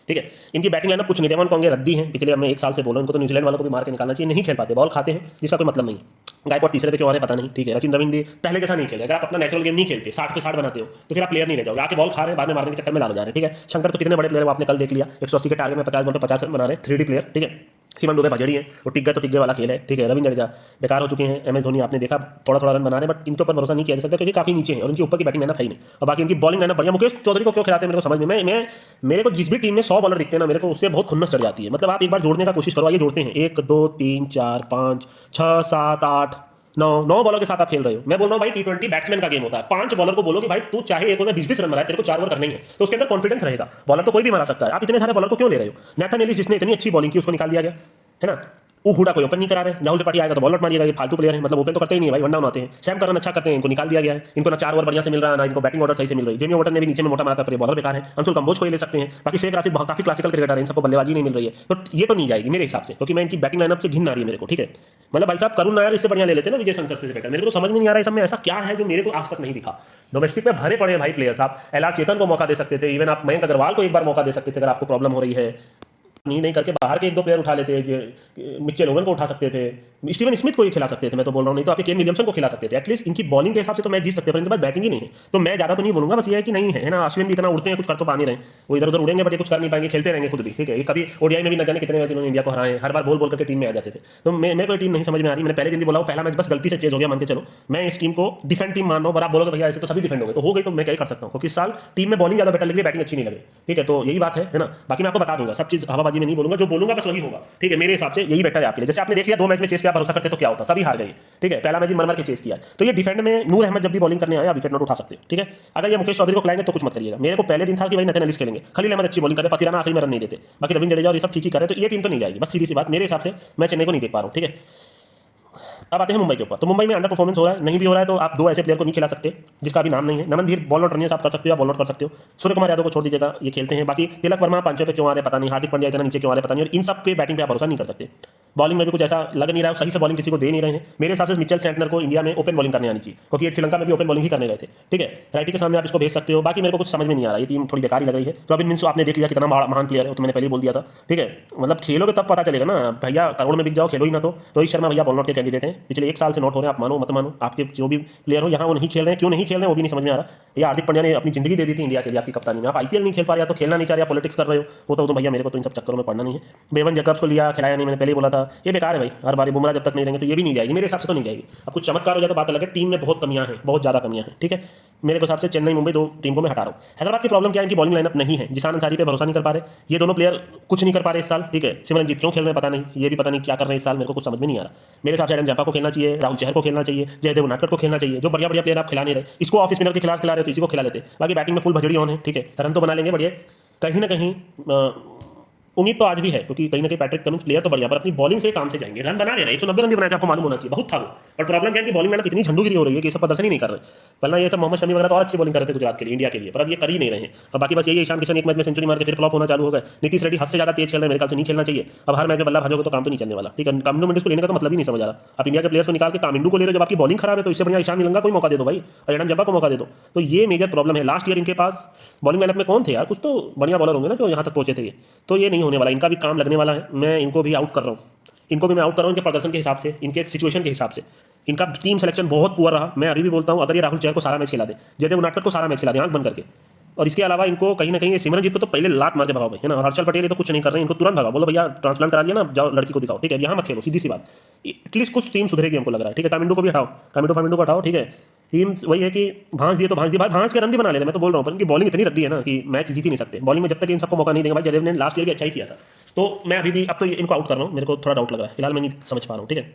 ठीक है। इनकी बैटिंग लाइनअप कुछ नहीं, डेवन कॉन्गे रद्दी हैं, पिछले मैं 1 साल से बोल रहा हूं, इनको तो न्यूजीलैंड वालों को भी मार के निकालना चाहिए, नहीं खेल पाते, बॉल खाते हैं जिसका कोई मतलब नहीं है। गायकवाड तीसरे पे क्यों आ रहे हैं पता नहीं, ठीक है। रचिन रविंद्र भी पहले जैसा नहीं खेले, अगर आप अपना नेचुरल गेम नहीं खेलते, 60 पे 60 बनाते हो तो फिर आप प्लेयर नहीं ले जाओगे, आके बॉल खा रहे हैं, बाद में मारने के चक्कर में लाल हो जा रहे हैं, ठीक है। शंकर तो कितने बड़े प्लेयर वो आपने कल देख लिया, 180 के टारगेट में 50 बॉल पे 50 रन बना रहे हैं, 3D प्लेयर, ठीक है। सिमन दुबे भजड़ी है, वो टिक गए तो टिक गए वाला खेल है, ठीक है। रविंद्र जडेजा बेकार हो चुके हैं, MS धोनी आपने देखा थोड़ा थोड़ा रन बना रहे हैं, बट इनके ऊपर भरोसा नहीं किया जा सकता क्योंकि काफी नीचे है और इनके ऊपर की बैटिंग लाइनअप है ही नहीं। और बाकी इनकी बॉलिंग लाइनअप बढ़िया। मुकेश चौधरी को क्यों खिलाते हैं मेरे को समझ में, मैं मेरे को जिस भी टीम में 100 बॉलर दिखते हैं ना, मेरे को उससे बहुत खुन्नस चढ़ जाती है। मतलब आप एक बार जोड़ने का कोशिश करो, आइए जोड़ते हैं, 1 2 3 4 5 6 7 8 9 बॉलर के साथ आप खेल रहे हो। मैं बोल रहा हूँ भाई T20 बैट्समैन का गेम होता है, 5 बॉलर को बोलो कि भाई तू चाहे एक ओवर में 20-20 रन बनाए, तेरे को 4 ओवर करने ही है, तो उसके अंदर कॉन्फिडेंस रहेगा। बॉलर तो कोई भी मारा सकता है, आप इतने सारे बॉलर को क्यों ले रहे हो। नैथन एलिस जिसने इतनी अच्छी बॉलिंग की उसको निकाल दिया गया, है ना। वो हुडा कोई ओपन नहीं करा रहे, राहुल त्रिपाठी आएगा तो बॉल आउट मारिएगा, ये फालतू प्लेयर है, मतलब ओपन तो करते ही नहीं भाई, वन डाउन आते हैं। सैम करन अच्छा करते हैं, इनको निकाल दिया गया है, इनको ना 4 ओवर बढ़िया से मिल रहा है, ना इनको बैटिंग ऑर्डर सही से मिल रही है। जेमी वॉर्टन ने भी नीचे में मोटा मारा था, पर बॉलर बेकार है। अंशुल कंबोज को ये ले सकते हैं, बाकी शेख राशिद काफी क्लासिकल क्रिकेटर है, इन सबको बल्लेबाजी नहीं मिल रही है, तो ये तो नहीं जाएगी मेरे हिसाब से, क्योंकि मैं इनकी बैटिंग लाइनअप से घिन आ रही है मेरे को, ठीक है। मतलब भाई साहब करुण नायर इससे बढ़िया ले लेते हैं ना, विजय शंकर से बेटर। मेरे को तो समझ में नहीं आ रहा है सब में ऐसा क्या है जो मेरे को आज तक नहीं दिखा। डोमेस्टिक पे भरे पड़े हैं भाई प्लेयर्स, आप LR चेतन को मौका दे सकते थे, इवन आप मयंक अग्रवाल को एक बार मौका दे सकते थे अगर आपको प्रॉब्लम हो रही है। नहीं करके बाहर के 1-2 प्लेयर उठा लेते हैं, मिचेल ओवन को उठा सकते थे, स्टीवन स्मिथ को ही खिला सकते थे, मैं तो बोल रहा हूँ, नहीं तो आपके केन विलियमसन को खिला सकते थे। एटलीस्ट इनकी बॉलिंग के हिसाब से तो मैच जीत सकते हैं, पर इनके पास बैटिंग ही नहीं है। तो मैं ज़्यादा तो नहीं बोलूंगा, बस ये है कि नहीं है ना, अश्विन भी इतना उड़ते हैं, कुछ कर तो पा नहीं रहे, वो इधर उधर उड़ेंगे बट ये कुछ कर नहीं पाएंगे, खेलते रहेंगे खुद भी, ठीक है। ये कभी ODI में भी न जाने कितने मैच इन्होंने इंडिया को हराए, हर बार बोल करके टीम में आ जाते थे। तो मेरे को टीम नहीं समझ में आ रही। मैंने पहले दिन भी बोला, पहला मैच बस गलती से चेंज हो गया, मान के चलो। मैं इस टीम को डिफेंड टीम मान रहा हूँ, पर आप बोलोगे भैया ऐसे तो सभी डिफेंड हो गए, तो हो गई, तो मैं क्या कर सकता हूँ, क्योंकि इस साल टीम में बॉलिंग ज़्यादा बेटर लग रही है, बैटिंग अच्छी नहीं लगी, ठीक है। तो यही बात है ना। बाकी मैं आपको बता दूंगा, सब चीज़ हवाबाजी में नहीं बोलूंगा, जो बोलूंगा बस वही होगा, ठीक है। मेरे हिसाब से यही बेटर है आपके लिए। जैसे आपने देख लिया 2 मैच में चेस पे आप भरोसा करते तो क्या होता, सभी हार गए, ठीक है। पहला मैच मर के चेस किया, तो ये डिफेंड में नूर अहमद जब भी बॉलिंग करने आया विकेट नॉट उठा सकते हो, ठीक है। अगर ये मुकेश चौधरी को खिलाएंगे तो कुछ मत करिएगा। मेरे को पहले दिन था कि भाई नथन एलिस खेलेंगे, खलील अहमद अच्छी बॉलिंग करे, पतिराना आखिरी में रन नहीं देते, बाकी रविंद्र जडेजा और ये सब ठीक ही करे, तो ये टीम तो नहीं जाएगी, बस सीधी सी बात। मेरे हिसाब से मैं चेन्नई को नहीं देख पा रहा हूँ, ठीक है। अब आते हैं मुंबई के ऊपर। तो मुंबई में अंडर परफॉर्मेंस हो रहा है, नहीं भी हो रहा है तो आप 2 ऐसे प्लेयर को नहीं खिला सकते जिसका अभी नाम नहीं है। नमन धीर बॉल नॉट रनियर्स आप कर सकते हो, बॉल नॉट कर सकते हो। सूर्य कुमार यादव को छोड़ दीजिएगा, ये खेलते हैं। बाकी तिलक वर्मा 5 पे क्यों आ रहे पता नहीं, हार्दिक पांड्या इतना नीचे क्यों आ रहे पता नहीं, और इन सब पे बैटिंग पे आप भरोसा नहीं कर सकते। बॉलिंग में भी कुछ ऐसा लग नहीं रहा है, सही से बॉलिंग किसी को दे नहीं रहे हैं। मेरे हिसाब से मिचेल सेंटनर को इंडिया में ओपन बॉलिंग करने आनी चाहिए, क्योंकि ये श्रीलंका में भी ओपन बॉलिंग ही करने गए थे, ठीक है। राइटी के सामने आप इसको भेज सकते हो। बाकी मेरे को कुछ समझ में नहीं आ रहा, ये टीम थोड़ी बेकार ही लग रही है। रॉबिन मिंस आपने देख लिया कितना महान प्लेयर है, तो मैंने पहले ही बोल दिया था, ठीक है। मतलब खेलोगे तब पता चलेगा ना भैया, करोड़ में बिक जाओ, खेलो ही ना। तो रोहित शर्मा भैया बॉल नॉट के कैंडिडेट हैं, पिछले 1 साल से नॉट हो रहे हैं, आप मानो मत मानो। आपके जो भी प्लेयर हो यहाँ वो नहीं खेल रहे हैं, क्यों नहीं खेल रहे हैं वो भी नहीं समझ में आ रहा। या हार्दिक पांड्या ने अपनी जिंदगी दे दी थी इंडिया के लिए आपकी कप्तानी में, आप आईपीएल नहीं खेल पा रहे, तो खेलना नहीं चाह रहे, पॉलिटिक्स कर रहे हो, वो तो भैया मेरे को तो इन सब चक्करों में पड़ना नहीं है। बेवन जैकब्स को लिया, खिलाया नहीं, मैंने पहले ही बोला था, ये बेकार है भाई। हर बार बुमराह जब तक नहीं रहेंगे तो ये भी नहीं जाएगी, मेरे हिसाब से तो नहीं जाएगी। अब कुछ चमत्कार हो जाए तो बात अलग है, टीम में बहुत कमियां हैं, बहुत ज़्यादा कमियां हैं, ठीक है। मेरे हिसाब से चेन्नई मुंबई 2 टीम को मैं हटा रहा हूँ। हैदराबाद की प्रॉब्लम क्या है, इनकी बॉलिंग लाइनअप नहीं है, जिसान अंसारी पे भरोसा नहीं कर पा रहे, ये दोनों प्लेयर कुछ नहीं कर पा रहे इस साल, ठीक है। सिमरनजीत क्यों खेल रहे हैं पता नहीं, ये भी पता नहीं क्या कर रहे हैं इस साल, मेरे को कुछ समझ में नहीं आ रहा। मेरे हिसाब से एडम जंपा को खेलना चाहिए, राहुल चहर को खेलना चाहिए, जयदेव उनादकट को खेलना चाहिए। जो बढ़िया बढ़िया प्लेयर आप खिला नहीं रहे, इसको ऑफ स्पिनर के खिलाफ खिला रहे तो इसी को खिला लेते। बाकी बैटिंग में फुल भजड़ी ऑन है, ठीक है, रन तो बना लेंगे बढ़िया। कहीं ना कहीं उम्मीद तो आज भी है, क्योंकि कहीं ना कहीं पैट्रिक कमिंस प्लेयर तो बढ़िया, पर अपनी बॉलिंग से काम से जाएंगे। रन बना रहे हैं, 190 रन भी बनाए थे, आपको मालूम होना चाहिए, बहुत था वो। पर प्रॉब्लम क्या है कि बॉलिंग लाइनअप इतनी झंडूगिरी हो रही है कि ये सब प्रदर्शन ही नहीं कर रहे। वरना ये सब मोहम्मद शमी वगैरह तो और अच्छी बॉलिंग कर रहे थे गुजरात के लिए, इंडिया के लिए, पर अब ये कर ही नहीं रहे हैं। अब बाकी बस यही, ईशान किशन एक मैच में सेंचुरी मार के फिर फ्लॉप होना चालू हो गए। नीतीश रेड्डी हद से ज्यादा तेज खेल रहे हैं, मेरे ख्याल से नहीं खेलना चाहिए। अब हर मैच में बल्ला भाजोगे तो काम तो नहीं चलने वाला, ठीक है। कामिंडो मिंडिस को लेने का तो मतलब ही नहीं समझ आ रहा। आप इंडिया के प्लेयर्स को निकाल के कामिंडो को ले रहे हो, जब आपकी बॉलिंग खराब है, तो इससे बढ़िया ईशान निलंगा को ही मौका दे दो भाई, और एडम जंपा को मौका दे दो। तो ये मेजर प्रॉब्लम है। लास्ट ईयर इनके पास बॉलिंग लाइनअप में कौन थे यार, कुछ तो बढ़िया बॉलर होंगे ना जो यहाँ तक पहुंचे थे। तो ये नहीं होने वाला, इनका भी काम लगने वाला है। मैं इनको भी आउट कर रहा हूँ, इनको भी मैं आउट कर रहा हूँ इनके प्रदर्शन के हिसाब से, इनके सिचुएशन के हिसाब से। इनका टीम सिलेक्शन बहुत पुअर रहा। मैं अभी भी बोलता हूँ, अगर ये राहुल चहर को सारा मैच खिला दे, जयदेव उनादकट को सारा मैच खिला दे आंख बंद करके, और इसके अलावा इनको कहीं ना कहीं सिमरनजीत को तो पहले लात मार के भगाओ भाई, है ना। और हर्षल पटेल ये तो कुछ नहीं कर रहे हैं, इनको तुरंत भगाओ, बोलो भैया ट्रांसप्लांट करा लिया ना, जाओ लड़की को दिखाओ, ठीक है। यहाँ मत खेलो, सीधी सी बात। एटलीस्ट कुछ टीम सुधरेगी हमको लग रहा है, ठीक है। कामिंडो को भी हटाओ, कामिंडो को हटाओ, ठीक है। टीम वही है कि भांज दिए तो भांज दिए भाई, भांज के रन भी बना लेते। मैं तो बोल रहा हूँ, पर इनकी बॉलिंग इतनी रद्दी है ना कि मैच जीत ही नहीं सकते। बॉलिंग में जब तक इन सबको मौका नहीं देंगे भाई, जयदेव ने लास्ट ईयर भी अच्छा ही किया था। तो मैं अभी भी अब तो इनको आउट कर रहा हूँ, मेरे को थोड़ा डाउट लग रहा है फिलहाल, मैं नहीं समझ पा रहा हूँ, ठीक है।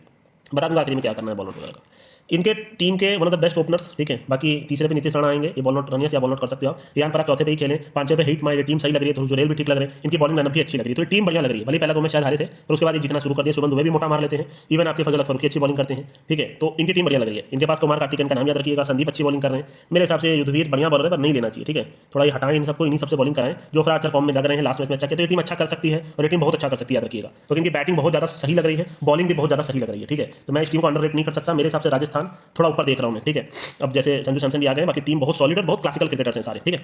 बता दूंगा आखिर में क्या करना है बॉलर वगैरह का। इनके टीम के one of the best openers, ठीक है। बाकी तीसरे पे नीतीश राणा आएंगे, ये बॉल नॉट रनियस या बॉल नॉट कर सकते हो आप। रियान पराग चौथे पे ही खेले, पांचवें पे हिट मारे, टीम सही लग रही है, थोड़ी जुरेल भी ठीक लग रहे हैं, इनकी बॉलिंग लाइनअप भी अच्छी लग रही है, तो टीम बढ़िया लग रही है। भले पहला 2 मैच शायद हारे थे, पर उसके बाद ये जीतना शुरू कर दिया। शुभम दुबे भी मोटा मार लेते हैं, इवन आपके फजल फरूकी अच्छी बॉलिंग करते हैं, ठीक है। तो इनकी टीम बढ़िया लग रही है। इनके पास कुमार कार्तिकेयन का नाम याद रखिएगा, संदीप अच्छी बॉलिंग कर रहे हैं। मेरे हिसाब से युद्धवीर बढ़िया बॉलर है, पर नहीं लेना चाहिए, ठीक है। थोड़ा ये हटाएं इन सबको, इन्हीं सबसे बॉलिंग कराएं जो फिर आचर फॉर्म में लग रहे हैं, लास्ट मैच में अच्छा किया, तो ये टीम अच्छा कर सकती है और ये टीम बहुत अच्छा कर सकती है, याद रखिएगा। तो इनकी बैटिंग बहुत ज़्यादा सही लग रही है, बॉलिंग भी बहुत ज़्यादा सही लग रही है, ठीक है। तो मैं इस टीम को अंडररेट नहीं कर सकता। मेरे हिसाब से राजस्थान थोड़ा ऊपर देख रहा हूँ मैं, ठीक है। अब जैसे संजू सैमसन भी आ गए, बाकी टीम बहुत सॉलिड और बहुत क्लासिकल क्रिकेटर्स हैं सारे, ठीक है।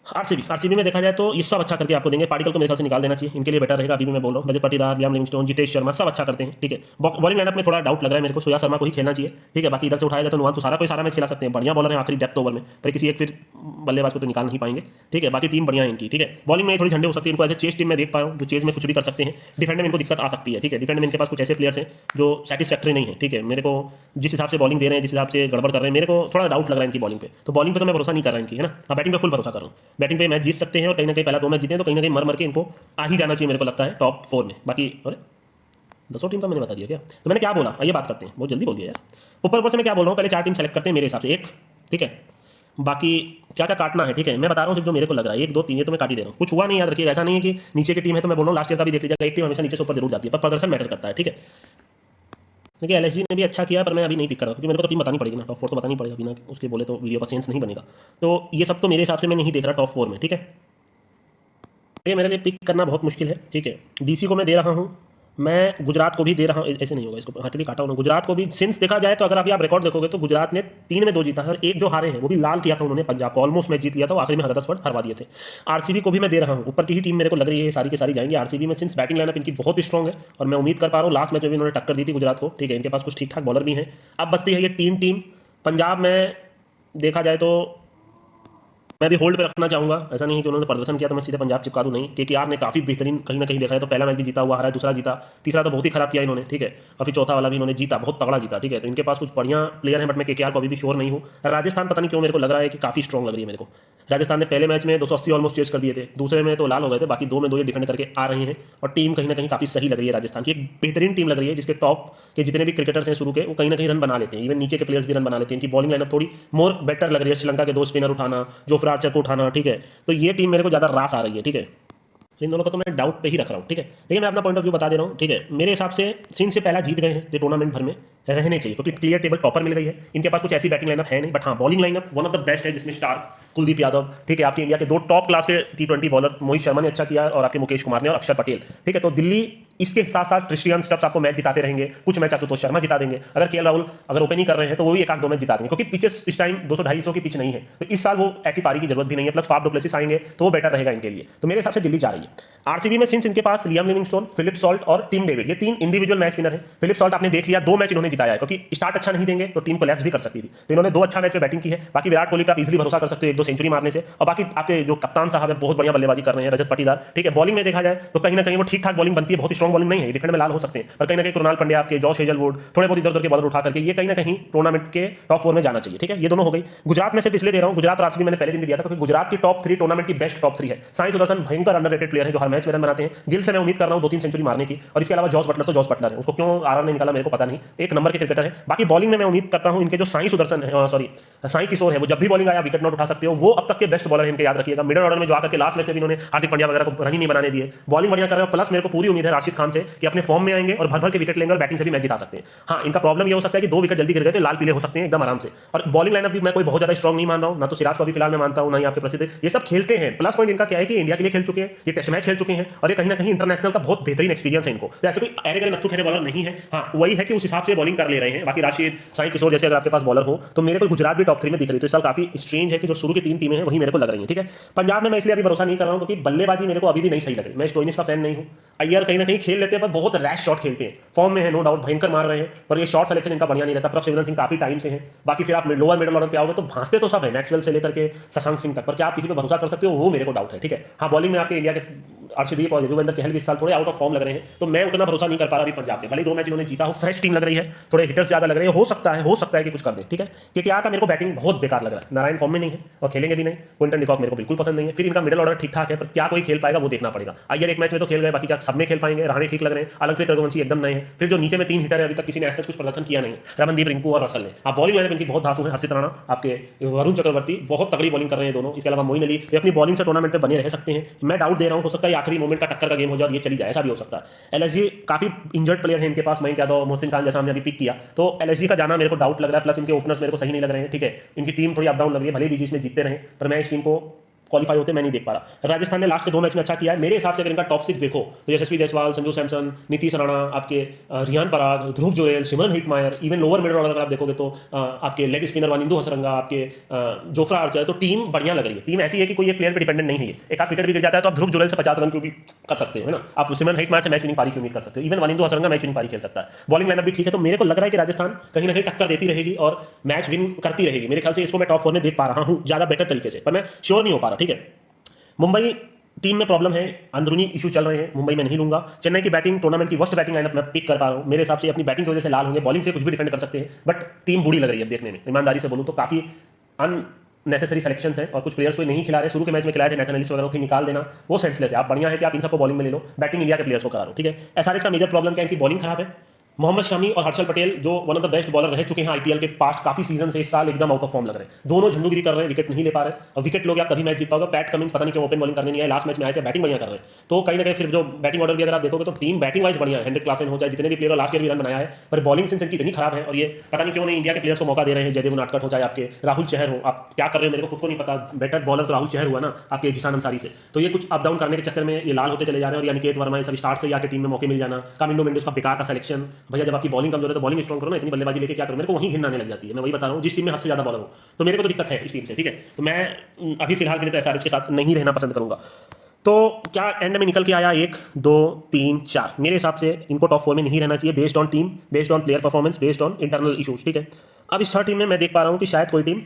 आरसीबी में देखा जाए तो ये सब अच्छा करके आपको देंगे। पार्टिकल को मेरे ख्याल से निकाल देना चाहिए, इनके लिए बेटर रहेगा। अभी भी मैं बोल रहा हूँ, रजत पाटीदार, लियाम लिविंगस्टोन, जितेश शर्मा सब अच्छा करते हैं, ठीक है। बॉलिंग लाइनअप में थोड़ा डाउट लग रहा है मेरे को, सूर्या शर्मा को ही खेलना चाहिए, ठीक है। बाकी इधर से उठाया जाए तो नुआन तो सारा कोई सारा मैच खिला सकते हैं, बढ़िया बॉलर है आखिरी डेप्थ ओवर में, पर किसी एक फिर बल्लेबाज को तो निकाल नहीं पाएंगे, ठीक है। बाकी टीम बढ़िया है इनकी, ठीक है। बॉलिंग में थोड़ी झंडे हो सकती है इनको, ऐसे चेस टीम में देख पा रहा हूँ जो चेज में कुछ भी कर सकते हैं। डिफेंड में इनको दिक्कत आ सकती है, ठीक है। डिफेंड में इनके पास कुछ ऐसे प्लेयर्स हैं जो सेटिस्फैक्टरी नहीं है, ठीक है। मेरे को जिस हिसाब से बॉलिंग दे रहे हैं, जिस हिसाब से गड़बड़ कर रहे हैं, मेरे को थोड़ा डाउट लग रहा है इनकी बॉलिंग पे। तो बॉलिंग पे तो मैं भरोसा नहीं कर रहा इनकी, है ना। अब बैटिंग पे फुल भरोसा कर रहा हूँ। बैटिंग पे मैच जीत सकते हैं और कहीं ना कहीं पहला 2 मैच जीते तो कहीं ना कहीं मर के इनको आ ही जाना चाहिए, मेरे को लगता है टॉप 4 में। बाकी अरे 10 टीम का मैंने बता दिया क्या, तो मैंने क्या बोला ये बात करते हैं, बहुत जल्दी बोल दिया यार। ऊपर से मैं क्या बोल रहा हूँ, पहले 4 टीम सेलेक्ट करते हैं मेरे हिसाब से, एक, ठीक है। बाकी क्या क्या काटना है, ठीक है, मैं बता रहा हूँ सिर्फ जो मेरे को लग रहा है। 1 2 3 ये तो मैं काट ही दे रहा हूँ, कुछ हुआ नहीं, याद रखिए। ऐसा नहीं है कि नीचे की टीम है तो मैं बोल रहा हूँ लास्ट ईयर का भी देख लीजिएगा, एक टीम हमेशा नीचे से ऊपर जरूर जाती है, पर प्रदर्शन मैटर करता है, ठीक है। देखिए एलएसजी ने भी अच्छा किया, पर मैं अभी नहीं पिक कर रहा, क्योंकि मेरे को तो टीम बतानी पड़ेगी ना, टॉप 4 तो बतानी पड़ेगा, बिना उसके बोले तो वीडियो का सेंस नहीं बनेगा। तो ये सब तो मेरे हिसाब से मैं नहीं देख रहा टॉप 4 में, ठीक है। ये मेरे लिए पिक करना बहुत मुश्किल है, ठीक है। डीसी को मैं दे रहा हूँ, मैं गुजरात को भी दे रहा हूँ, ऐसे नहीं होगा, इसको हटली काटा उन्होंने। गुजरात को भी सिंस देखा जाए तो अगर अभी आप रिकॉर्ड देखोगे तो गुजरात ने 3 में 2 जीता है, और एक जो हारे हैं वो भी लाल किया था उन्होंने, पंजाब को ऑलमोस्ट मैच जीत लिया था, आखिरी में 10 रन हरवा दिए थे। आरसीबी को भी मैं दे रहा हूँ, ऊपर की ही टीम मेरे को लग रही है सारी की सारी जाएंगी आरसीबी में, सिंस बैटिंग लाइनअप इनकी बहुत स्ट्रॉग है, और मैं उम्मीद कर पा रहा हूँ लास्ट मैच में भी उन्होंने टक्कर दी थी गुजरात को, ठीक है। इनके पास कुछ ठीक ठाक बॉलर भी हैं। अब बचती है ये टीम। पंजाब में देखा जाए तो मैं भी होल्ड पे रखना चाहूंगा। ऐसा नहीं है कि उन्होंने प्रदर्शन किया तो मैं सीधे पंजाब चिपका दूं, नहीं। केकेआर ने काफी बेहतरीन कहीं ना कहीं देखा है, तो पहला मैच भी जीता हुआ हरा है, दूसरा जीता, तीसरा तो बहुत ही खराब किया इन्होंने, ठीक है। और फिर चौथा वाला भी इन्होंने जीता, बहुत तगड़ा जीता, ठीक है। तो इनके पास कुछ बढ़िया प्लेयर है, बट मैं केकेआर को अभी भी श्योर नहीं हूँ। राजस्थान पता नहीं क्यों मेरे को लग रहा है कि काफी स्ट्रॉग लग रही है मेरे को। राजस्थान ने पहले मैच में 280 ऑलमोस्ट चेस कर दिए थे, दूसरे में तो लाल हो गए थे, बाकी 2 में 2 ये डिफेंड करके आ रहे हैं, और टीम कहीं ना कहीं काफी सही लग रही है राजस्थान की। एक बेहतरीन टीम लग रही है जिसके टॉप के जितने भी क्रिकेटर्स हैं शुरू के, वो कहीं ना कहीं रन बना लेते हैं, इवन नीचे के प्लेयर्स भी रन बना लेते हैं। इनकी बॉलिंग लाइनअप थोड़ी मोर बेटर लग रही है, श्रीलंका के 2 स्पिनर उठाना, जोफ्रा आर्चर को उठाना, ठीक है। तो ये टीम मेरे को ज़्यादा रास आ रही है, ठीक है। इन दोनों को तो मैं डाउट पे ही रख रहा हूँ, ठीक है। देखिए मैं अपना पॉइंट ऑफ व्यू बता दे रहा हूँ, ठीक है। मेरे हिसाब से सीन से पहला जीत गए हैं जो टूर्नामेंट भर में रहने चाहिए, क्योंकि क्लियर टेबल टॉपर मिल गई है। इनके पास कुछ ऐसी बैटिंग लाइनअप है नहीं, बट हाँ bowling lineup one of the best है, जिसमें स्टार्क, कुलदीप यादव, ठीक है। आपके इंडिया के 2 टॉप क्लास के T20 बॉलर, मोहित शर्मा ने अच्छा किया और आपके मुकेश कुमार ने और अक्षर पटेल, ठीक है। तो दिल्ली इसके साथ साथ क्रिस्टियन स्टब्स आपको मैच जिताते रहेंगे, कुछ मैच आशुतोष शर्मा जिता देंगे, अगर केएल राहुल अगर ओपनिंग कर रहे हैं तो वो भी एक आध दो मैच जिता देंगे, क्योंकि पिचेस इस टाइम 200-250 की पिच नहीं है, तो इस साल वो ऐसी पारी की जरूरत भी नहीं है, प्लस फाफ डु प्लेसिस आएंगे तो वो बेटर रहेगा इनके लिए। तो मेरे हिसाब से दिल्ली जा रही है। आरसीबी में सिंस इनके पास लियाम लिविंगस्टोन, फिलिप सॉल्ट और टिम डेविड, ये 3 इंडिविजुअल मैच विनर है। फिलिप सॉल्ट आपने देख लिया 2 मैच इन्होंने जिताया है, क्योंकि स्टार्ट अच्छा नहीं देंगे तो टीम कोलैप्स भी कर सकती थी, तो इन्होंने 2 अच्छा मैच में बैटिंग की है। बाकी विराट कोहली पे आप इजीली भरोसा कर सकते हो 1-2 सेंचुरी मारने से, और बाकी आपके जो कप्तान साहब है बहुत बढ़िया बल्लेबाजी कर रहे हैं, रजत पाटीदार, ठीक है। बॉलिंग में देखा जाए तो कहीं ना कहीं वो ठीक ठाक बॉलिंग बनती है, बहुत ही स्ट्रॉन्ग बॉलिंग नहीं है, डिफेंड में लाल हो सकते हैं, पर कहीं ना कहीं कृणाल पंड्या, आपके जॉश हेजलवुड, थोड़े बहुत इधर उधर के बॉलर उठा करके ये कहीं ना कहीं टूर्नामेंट के टॉप 4 में जाना चाहिए, ठीक है। ये दोनों हो गई। गुजरात में सिर्फ इसलिए दे रहा हूं, गुजरात और आरसीबी मैंने पहले दिन भी दिया था, क्योंकि गुजरात की टॉप 3 टूर्नामेंट की बेस्ट टॉप 3 है। साई सुदर्शन भयंकर अंडररेटेड प्लेयर है, जो हर मैच में रन बनाते हैं। गिल से मैं उम्मीद कर रहा हूं 2-3 सेंचुरी मारने की, और इसके अलावा जॉस बटलर, तो जॉस बटलर है, उसको क्यों आरआर ने निकाला मेरे को पता नहीं, एक नंबर के क्रिकेटर है। बाकी बॉलिंग में मैं उम्मीद करता हूं इनके जो साई सुदर्शन है, सॉरी साई किशोर है, वो जब भी बॉलिंग आया विकेट नॉट उठा सकते हो, वो अब तक के बेस्ट बॉलर है, इनके याद रखिएगा। मिडिल ऑर्डर में जो आकर के लास्ट मैच में भी इन्होंने हार्दिक पांड्या वगैरह को रन ही नहीं बनाने दिए, बॉलिंग बढ़िया कर रहे हो, प्लस मेरे को पूरी उम्मीद है राशिद खान से कि अपने फॉर्म में आएंगे और भर भर के विकेट लेंगे और बैटिंग से भी मैच जिता सकते हैं। हाँ, इनका प्रॉब्लम ये हो सकता है कि 2 विकेट जल्दी गिर गए तो लाल पीले हो सकते हैं एकदम आराम से, और बॉलिंग लाइनअप भी मैं कोई बहुत ज्यादा स्ट्रॉन्ग नहीं मान रहा हूं, ना तो सिराज को भी फिलहाल मैं मानता हूं, ना ही आपके प्रसिद्ध, ये सब खेलते हैं। प्लस पॉइंट इनका क्या है कि इंडिया के लिए खेल चुके हैं, ये टेस्ट मैच खेल चुके हैं, और ये कहीं ना कहीं इंटरनेशनल का बहुत बेहतरीन एक्सपीरियंस है इनको, तो ऐसे कोई अरे गरे नत्थु खेले बॉलर नहीं है। हाँ, वही है कि उस हिसाब से बॉलिंग कर ले रहे हैं। बाकी राशिद, साई किशोर जैसे अगर आपके पास बॉलर हो, तो मेरे को गुजरात भी टॉप 3 में दिख रही है, तो इस साल काफी स्ट्रेंज है कि जो शुरू की 3 टीमें हैं वही मेरे को लग रही है, ठीक है। पंजाब में मैं इसलिए अभी भरोसा नहीं कर रहा हूं क्योंकि बल्लेबाजी मेरे को अभी भी नहीं सही लग रही। मैं स्टोइनिस का फैन नहीं हूं। अय्यर कहीं ना कहीं खेल लेते हैं, पर बहुत रैश शॉट खेलते हैं, फॉर्म में है नो डाउट, भयंकर मार रहे हैं, पर ये शॉट सिलेक्शन इनका बढ़िया नहीं रहता। प्रभ सिमरन सिंह काफी टाइम से हैं। बाकी फिर आप लोअर मिडिल ऑर्डर पे आओगे तो भांसते तो सब है, मैक्सवेल से लेकर के शशांक सिंह तक, पर क्या आप किसी पे भरोसा कर सकते हो, वो मेरे को डाउट है, ठीक है। हाँ, बॉलिंग में आपके इंडिया के अर्शदीप और युजवेंद्र चहल भी इस साल थोड़े आउट ऑफ फॉर्म लग रहे हैं, तो मैं उतना भरोसा नहीं कर पा रहा अभी पंजाब पे। भले 2 मैच इन्होंने जीता हो, फ्रेश टीम लग रही है, थोड़े हिटर्स ज्यादा लग रहे हैं, हो सकता है कि कुछ कर दे, ठीक है। क्योंकि का मेरे को बैटिंग बहुत बेकार लग रहा है, नारायण फॉर्म में नहीं है और खेलेंगे भी नहीं, क्विंटन डिकॉक मेरे को बिल्कुल पसंद नहीं है। फिर इनका मिडिल ऑर्डर ठीक ठाक है, पर क्या कोई खेल पाएगा वो देखना पड़ेगा। अय्यर एक मैच में तो खेल गए, बाकी क्या सब में खेल पाएंगे? रहाणे ठीक लग रहे हैं, अलंकृत रघुवंशी एकदम नए हैं। फिर जो नीचे में 3 हिटर है, अभी तक किसी ने ऐसा कुछ प्रदर्शन किया नहीं, रमनदीप, रिंकू और रसल ने। आप बॉलिंग लाइनअप इनकी बहुत धांसू है, हर्षित राणा, आपके वरुण चक्रवर्ती बहुत तगड़ी बॉलिंग कर रहे हैं दोनों। इसके अलावा मोइन अली अपनी बॉलिंग से टूर्नामेंट में बने रह सकते हैं। मैं डाउट दे रहा हूं, हो सकता है आखिरी मोमेंट का टक्कर का गेम हो जाए और ये चली जाए, ऐसा भी हो सकता है। एलएसजी काफी इंजर्ड प्लेयर है इनके पास, मयंक यादव, मोहसिन खान जैसा हमने अभी पिक किया, तो एलएसजी का जाना मेरे को डाउट लग रहा है। प्लस इनके ओपनर्स मेरे को सही नहीं लग रहे हैं, ठीक है। इनकी टीम थोड़ी अप डाउन लग रही है, भले बीच में जीतते रहे, पर मैं इस टीम को क्वालिफाई होते मैं नहीं देख पा रहा। राजस्थान ने लास्ट के 2 मैच में अच्छा किया है मेरे हिसाब से। अगर इनका टॉप 6 देखो तो यशस्वी जायसवाल, संजू सैमसन, नीतीश राणा, आपके Riyan Parag, Dhruv Jurel, Shimron Hetmyer, even lower middle order अगर आप देखोगे तो आपके लेग स्पिनर वानिंदु हसरंगा, आपके जोफ्रा आर्चर, तो टीम बढ़िया लग रही है। टीम ऐसी है कि कोई एक प्लेयर पर डिपेंडेंट नहीं है। एक आप विकेट भी गिर जाता है तो आप ध्रुव जोयल से 50 रन की भी कर सकते हो, है ना। आप सिमरन हिटमायर से मैच विनिंग पारी की उम्मीद कर सकते हो। Even Wanindu Hasaranga match winning पारी खेल सकता है। बॉलिंग लाइनअप भी ठीक है, तो मेरे को लग रहा है कि राजस्थान कहीं ना कहीं टक्कर देती रहेगी और मैच विन करती रहेगी। मेरे ख्याल से इसको मैं टॉप 4 में देख पा रहा हूं ज्यादा बेटर तरीके से, पर मैं श्योर नहीं हो पा रहा, ठीक है। मुंबई टीम में प्रॉब्लम है, अंदरूनी इशू चल रहे हैं, मुंबई में नहीं लूंगा। चेन्नई की बैटिंग टूर्नामेंट की वर्स्ट बैटिंग लाइनअप मैं पिक कर पा रहा हूं। मेरे हिसाब से अपनी बैटिंग की वजह से लाल होंगे, बॉलिंग से कुछ भी डिफेंड कर सकते हैं, बट टीम बुरी लग रही है देखने में। ईमानदारी से बोलूं तो काफी अननेसेसरी सिलेक्शंस हैं और कुछ प्लेयर्स को नहीं खिला रहे। शुरू के मैच में खिलाए थे नेथन एलिस वगैरह को, निकाल देना वो सेंसलेस है। आप बढ़िया है कि आप इन सबको बॉलिंग में ले लो, बैटिंग इंडिया के प्लेयर्स को करा लो, ठीक है। एसआरएच का मेजर प्रॉब्लम क्या है, इनकी बॉलिंग खराब है। मोहम्मद शमी और हर्षल पटेल जो one of the best bowler रह चुके हैं आईपीएल के पास्ट काफी सीजन से, इस साल एकदम आउट ऑफ फॉर्म लग रहे हैं। दोनों झंडूगिरी कर रहे हैं, विकेट नहीं ले पा रहे, और विकेट लोग आप तभी मैच जीत पाओगे। पैट कमिंस पता नहीं क्यों ओपन बॉलिंग करने नहीं आए, लास्ट मैच में आए थे, बैटिंग बढ़िया कर रहे हैं। तो कहीं ना कहीं फिर जो बैटिंग ऑर्डर भी अगर आप देखोगे तो टीम बैटिंग वाइज बढ़िया है। हेनरिक क्लासन हो जाए, जितने भी प्लेयर लास्ट ईयर भी रन बनाया है, पर बॉलिंग सेंस इनकी इतनी खराब है, और ये पता नहीं क्यों नहीं इंडिया के प्लेयर्स को मौका दे रहे हैं। जयदेव नाटकट हो, चाहे आपके राहुल चहर हो, आप क्या कर रहे हो मेरे को खुद को नहीं पता। बेटर बॉलर तो राहुल चहर हुआ ना आपके जिशान अंसारी से, तो ये कुछ अप डाउन करने के चक्कर में ये लाल होते चले जा रहे हैं। और अनिकेत वर्मा ये सब स्टार्ट से आके टीम में मौके मिल जाना, कामिंडो मेंडिस का बेकार का सिलेक्शन। भैया जब आपकी बॉलिंग कमजोर है तो बॉलिंग स्ट्रॉन्ग करो ना, इतनी बल्लेबाजी लेके क्या करो, मेरे को वहीं घिन आने लग जाती है। मैं वही बता रहा हूँ, जिस टीम में 10 से ज्यादा बॉलर हो तो मेरे को तो दिक्कत है इस टीम से, ठीक है। तो मैं अभी फिलहाल के लिए तो एसआरएच के साथ नहीं रहना पसंद करूंगा। तो क्या एंड में निकल के आया 1 2 3 4, मेरे हिसाब से इनको टॉप 4 में नहीं रहना चाहिए, based on team, based on player performance, based on internal issues, ठीक है। अब इस 3 टीम में मैं देख पा रहा हूँ कि शायद कोई टीम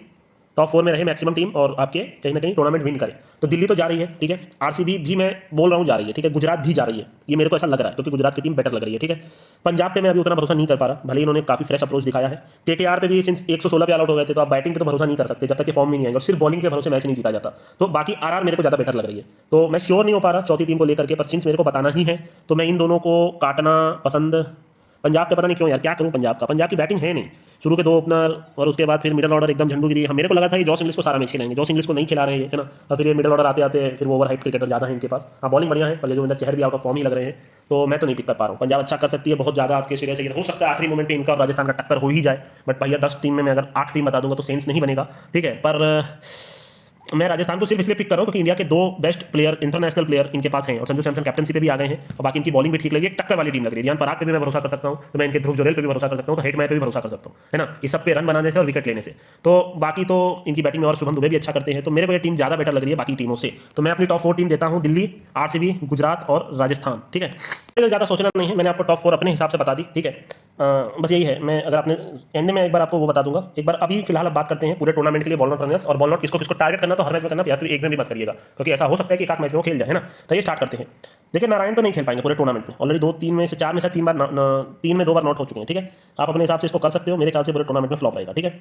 टॉप 4 में रहे मैक्सिमम टीम, और आपके कहीं ना कहीं टूर्नामेंट विन करे। तो दिल्ली तो जा रही है, ठीक है। आरसीबी भी मैं बोल रहा हूँ जा रही है, ठीक है। गुजरात भी जा रही है, ये मेरे को ऐसा लग रहा है, क्योंकि गुजरात की टीम बेटर लग रही है, ठीक है। पंजाब पे मैं अभी उतना भरोसा नहीं कर पा रहा, भले इन्होंने काफी फ्रेश अप्रोच दिखाया है। केकेआर पे भी सिंस 116 पे ऑल आउट हो गए थे, तो आप बैटिंग पे तो भरोसा नहीं कर सकते जब तक कि फॉर्म में नहीं आएंगे, और सिर्फ बॉलिंग के भरोसे मैच नहीं जीता जाता। तो बाकी आरआर मेरे को ज्यादा बेटर लग रही है, तो मैं श्योर नहीं हो पा रहा चौथी टीम को लेकर के, पर सिंस मेरे को बताना ही है तो मैं इन दोनों को काटना पसंद। पंजाब पे पता नहीं क्यों यार, क्या करूं पंजाब की बैटिंग है नहीं। शुरू के 2 ओपनर और उसके बाद फिर मिडिल ऑर्डर एकदम झंडूगिरी। मेरे को लगा था कि जॉस इंग्लिश को सारा मैच खिलाएंगे, जॉस इंग्लिश को नहीं खिला रहे हैं, है ना। और फिर ये मिडिल ऑर्डर आते आते फिर वो ओवर हाइट क्रिकेटर ज़्यादा है इनके पास। हाँ, बॉलिंग बढ़िया है, पर जो चहर भी आउट ऑफ फॉर्म ही लग रहे हैं, तो मैं तो नहीं पिक कर पा रहा हूँ। पंजाब अच्छा कर सकती है बहुत ज़्यादा आपके सिरे से, हो सकता है आखिरी मोमेंट पे इनका और राजस्थान का टक्कर हो ही जाए। बट भैया 10 टीम में मैं अगर 8 टीम बता दूंगा तो सेंस नहीं बनेगा, ठीक है। पर मैं राजस्थान को सिर्फ इसलिए पिक कर रहा हूँ क्योंकि इंडिया के 2 बेस्ट प्लेयर, इंटरनेशनल प्लेयर इनके पास हैं और संजू सैमसन कैप्टनसी पे भी आ गए हैं और बाकी इनकी बॉलिंग भी ठीक लगी, एक टक्कर वाली टीम लग रही है। रियान पराग पे भी मैं भरोसा कर सकता हूँ, तो मैं इनके ध्रुव जुरैल पे भी भरोसा कर सकता हूँ, तो हेटमेयर पे भी भरोसा कर सकता हूँ, है ना, इस सब पे रन बनाने से और विकेट लेने से। तो बाकी तो इनकी बैटिंग में और शुभम दुबे भी अच्छा करते हैं, तो मेरे को ये टीम ज़्यादा बेटर लग रही है बाकी टीमों से। तो मैं अपनी टॉप 4 टीम देता हूँ, दिल्ली, आरसीबी, गुजरात और राजस्थान। ठीक है, ज़्यादा सोचना नहीं है, मैंने आपको टॉप 4 अपने हिसाब से बता दी। ठीक है, बस यही है। मैं अगर आपने एंड में एक बार आपको वो बता दूंगा, एक बार अभी फिलहाल अब बात करते हैं पूरे टूर्नामेंट के लिए बॉल नॉट रनर्स और बॉल नॉट किसको किसको टारगेट करना, तो हर मैच में करना, या फिर एक में भी मत करिएगा, क्योंकि ऐसा हो सकता है कि एक आध मैच में वो खेल जाए, है ना। तो ये स्टार्ट करते हैं। देखिए, नारायण तो नहीं खेल पाएंगे पूरे टूर्नामेंट में, ऑलरेडी 2-3 में से 4 में से 3 बार 3 में 2 बार नॉट हो चुके हैं। ठीक है, आप अपने हिसाब से इसको कर सकते हो, मेरे ख्याल से पूरे टूर्नामेंट में फ्लॉप रहेगा। ठीक है,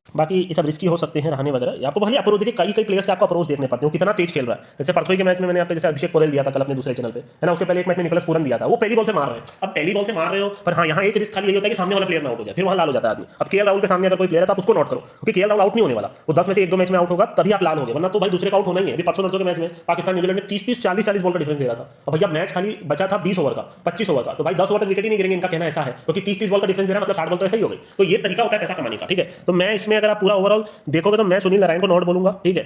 बाकी ये सब रिस्की हो सकते हैं रहने वगैरह। आपको भले अप्रोच देखिए, कई प्लेयर्स के आपको अप्रोच देखने पड़ते हो, कितना तेज खेल रहा है। जैसे परसों के मैच में मैंने आपको जैसे अभिषेक पोरेल दिया था कल अपने दूसरे चैनल पे, है ना, उसके पहले एक मैच में निकोलस पूरन दिया था, वो पहली बॉल से मार रहे हैं। अब पहली बॉल से मार रहे हो, पर हाँ, यहाँ एक रिस्क खाली यही होता है कि सामने वाला प्लेयर ना आउट हो जाए, फिर वहाँ लाल हो जाता है आदमी। अब केएल राहुल के सामने अगर कोई प्लेयर है तो आप उसको नोट करो, क्योंकि केएल राहुल आउट नहीं होने वाला, वो 10 में से 1-2 मैच में आउट होगा तभी आप लाल हो गए, वरना तो भाई दूसरे का आउट होना ही है। अभी परसों के मैच में पाकिस्तान न्यूजीलैंड में 30-30, 40-40 बॉल का डिफरेंस दे रहा था। अब भैया मैच खाली बचा था 20 ओवर का, 25 ओवर का, तो भाई 10 ओवर तक विकेट ही नहीं गिरेंगे, इनका कहना ऐसा है, क्योंकि 30-30 बॉल का डिफरेंस दे रहा है, मतलब 60 बॉल तो ऐसा ही हो गई। तो ये तरीका होता है पैसा कमाने का। ठीक है, तो मैं इसमें अगर आप पूरा ओवरऑल देखोगे तो मैं सुनील नारायण को नॉट बोलूंगा। ठीक है,